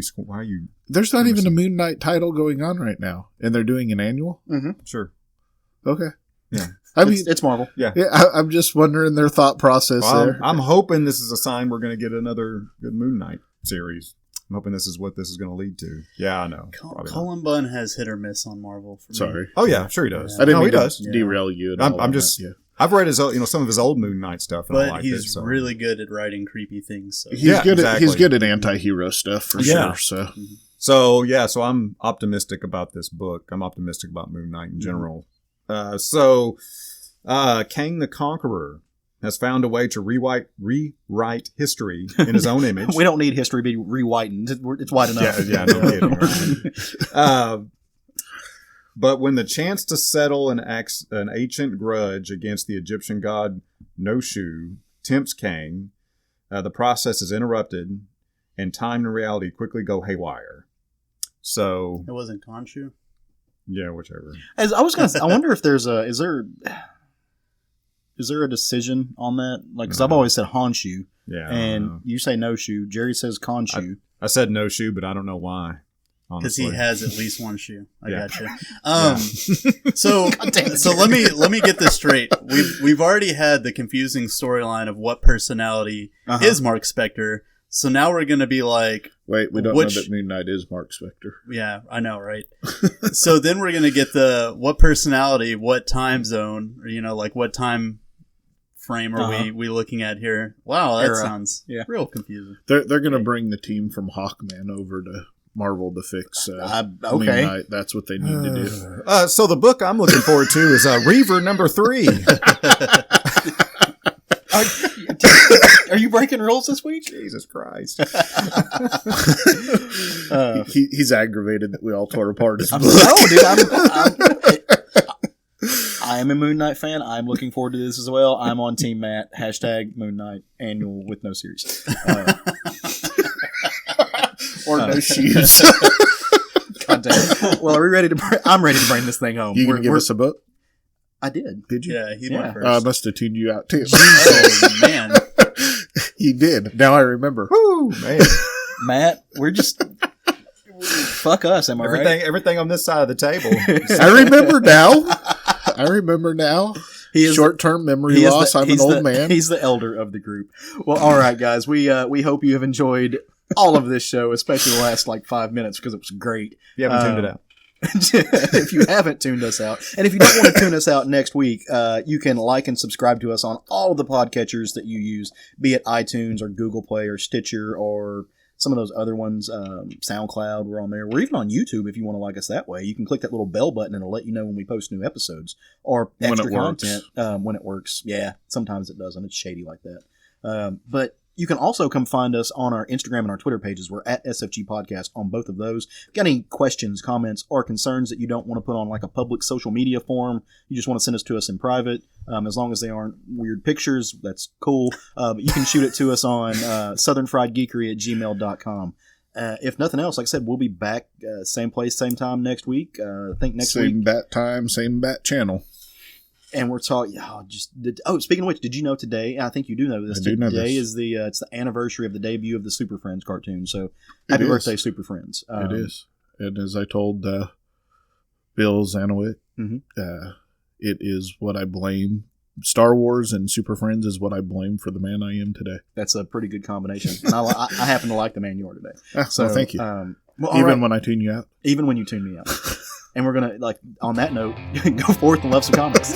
you? There's not even a Moon Knight title going on right now, and they're doing an annual? Mm-hmm. Sure. Okay. Yeah. I mean, it's Marvel. Yeah. I'm just wondering their thought process there. I'm hoping this is a sign we're going to get another good Moon Knight series. I'm hoping this is what this is going to lead to. Yeah, I know. Cullen Bunn has hit or miss on Marvel for me. Sorry. Oh yeah, sure he does. I didn't mean he does. Derail you. I'm just. Yeah. I've read his, some of his old Moon Knight stuff, and but I like he's really good at writing creepy things. So. He's good at anti-hero stuff for sure. So I'm optimistic about this book. I'm optimistic about Moon Knight in general. Kang the Conqueror has found a way to rewrite history in his own image. We don't need history to be rewriting. It's wide enough. Yeah, no kidding. Right? But when the chance to settle an ancient grudge against the Egyptian god Noshu tempts Kang, the process is interrupted, and time and reality quickly go haywire. So it wasn't Khonshu. Yeah, whichever. I wonder if is there a decision on that? Like, because I've always said Honshu, and you say Noshu. Jerry says Khonshu. I said Noshu, but I don't know why. Because he has at least one shoe. I got you. So let me get this straight. We've already had the confusing storyline of what personality is Mark Spector. So now we're going to be like, wait, we don't know that Moon Knight is Mark Spector. Yeah, I know, right? So then we're going to get the what personality, what time zone, or like what time frame are we looking at here? Wow, that sounds real confusing. They're going to bring the team from Hawkman over to Marvel to fix Moon Knight. That's what they need to do. So the book I'm looking forward to is Reaver #3. Are you breaking rules this week? Jesus Christ. He's aggravated that we all tore apart his book. I am a Moon Knight fan. I'm looking forward to this as well. I'm on Team Matt. # Moon Knight annual with no series. Or no shoes. God damn. Well, are we ready to? I'm ready to bring this thing home. You gonna give us a book? I did. Did you? Yeah, he went first. I must have tuned you out too. Oh man, you did. Now I remember. Woo, man. Matt, we're just fuck us. Am I right? Everything on this side of the table. I remember now. He is short-term memory loss. I'm an old man. He's the elder of the group. Well, all right, guys. We hope you have enjoyed all of this show, especially the last 5 minutes because it was great. You haven't tuned it out. If you haven't tuned us out, and if you don't want to tune us out next week, you can like and subscribe to us on all of the podcatchers that you use, be it iTunes or Google Play or Stitcher or some of those other ones, SoundCloud. We're on there. We're even on YouTube if you want to like us that way. You can click that little bell button and it'll let you know when we post new episodes or extra content when it works. Yeah, sometimes it doesn't. It's shady like that. But you can also come find us on our Instagram and our Twitter pages. We're at SFG Podcast on both of those. If you've got any questions, comments, or concerns that you don't want to put on a public social media forum, you just want to send us to us in private, as long as they aren't weird pictures, that's cool. But you can shoot it to us on southernfriedgeekery@gmail.com. If nothing else, like I said, we'll be back same place, same time next week. I think next week. Same bat time, same bat channel. And we're talking. Speaking of which, did you know today? I think you do know this. Today is it's the anniversary of the debut of the Super Friends cartoon. So happy birthday, Super Friends! It is, and as I told Bill Zanowit, it is what I blame. Star Wars and Super Friends is what I blame for the man I am today. That's a pretty good combination, and I happen to like the man you are today. So thank you. Even when I tune you out, even when you tune me out. And we're going to, on that note, go forth and love some comics.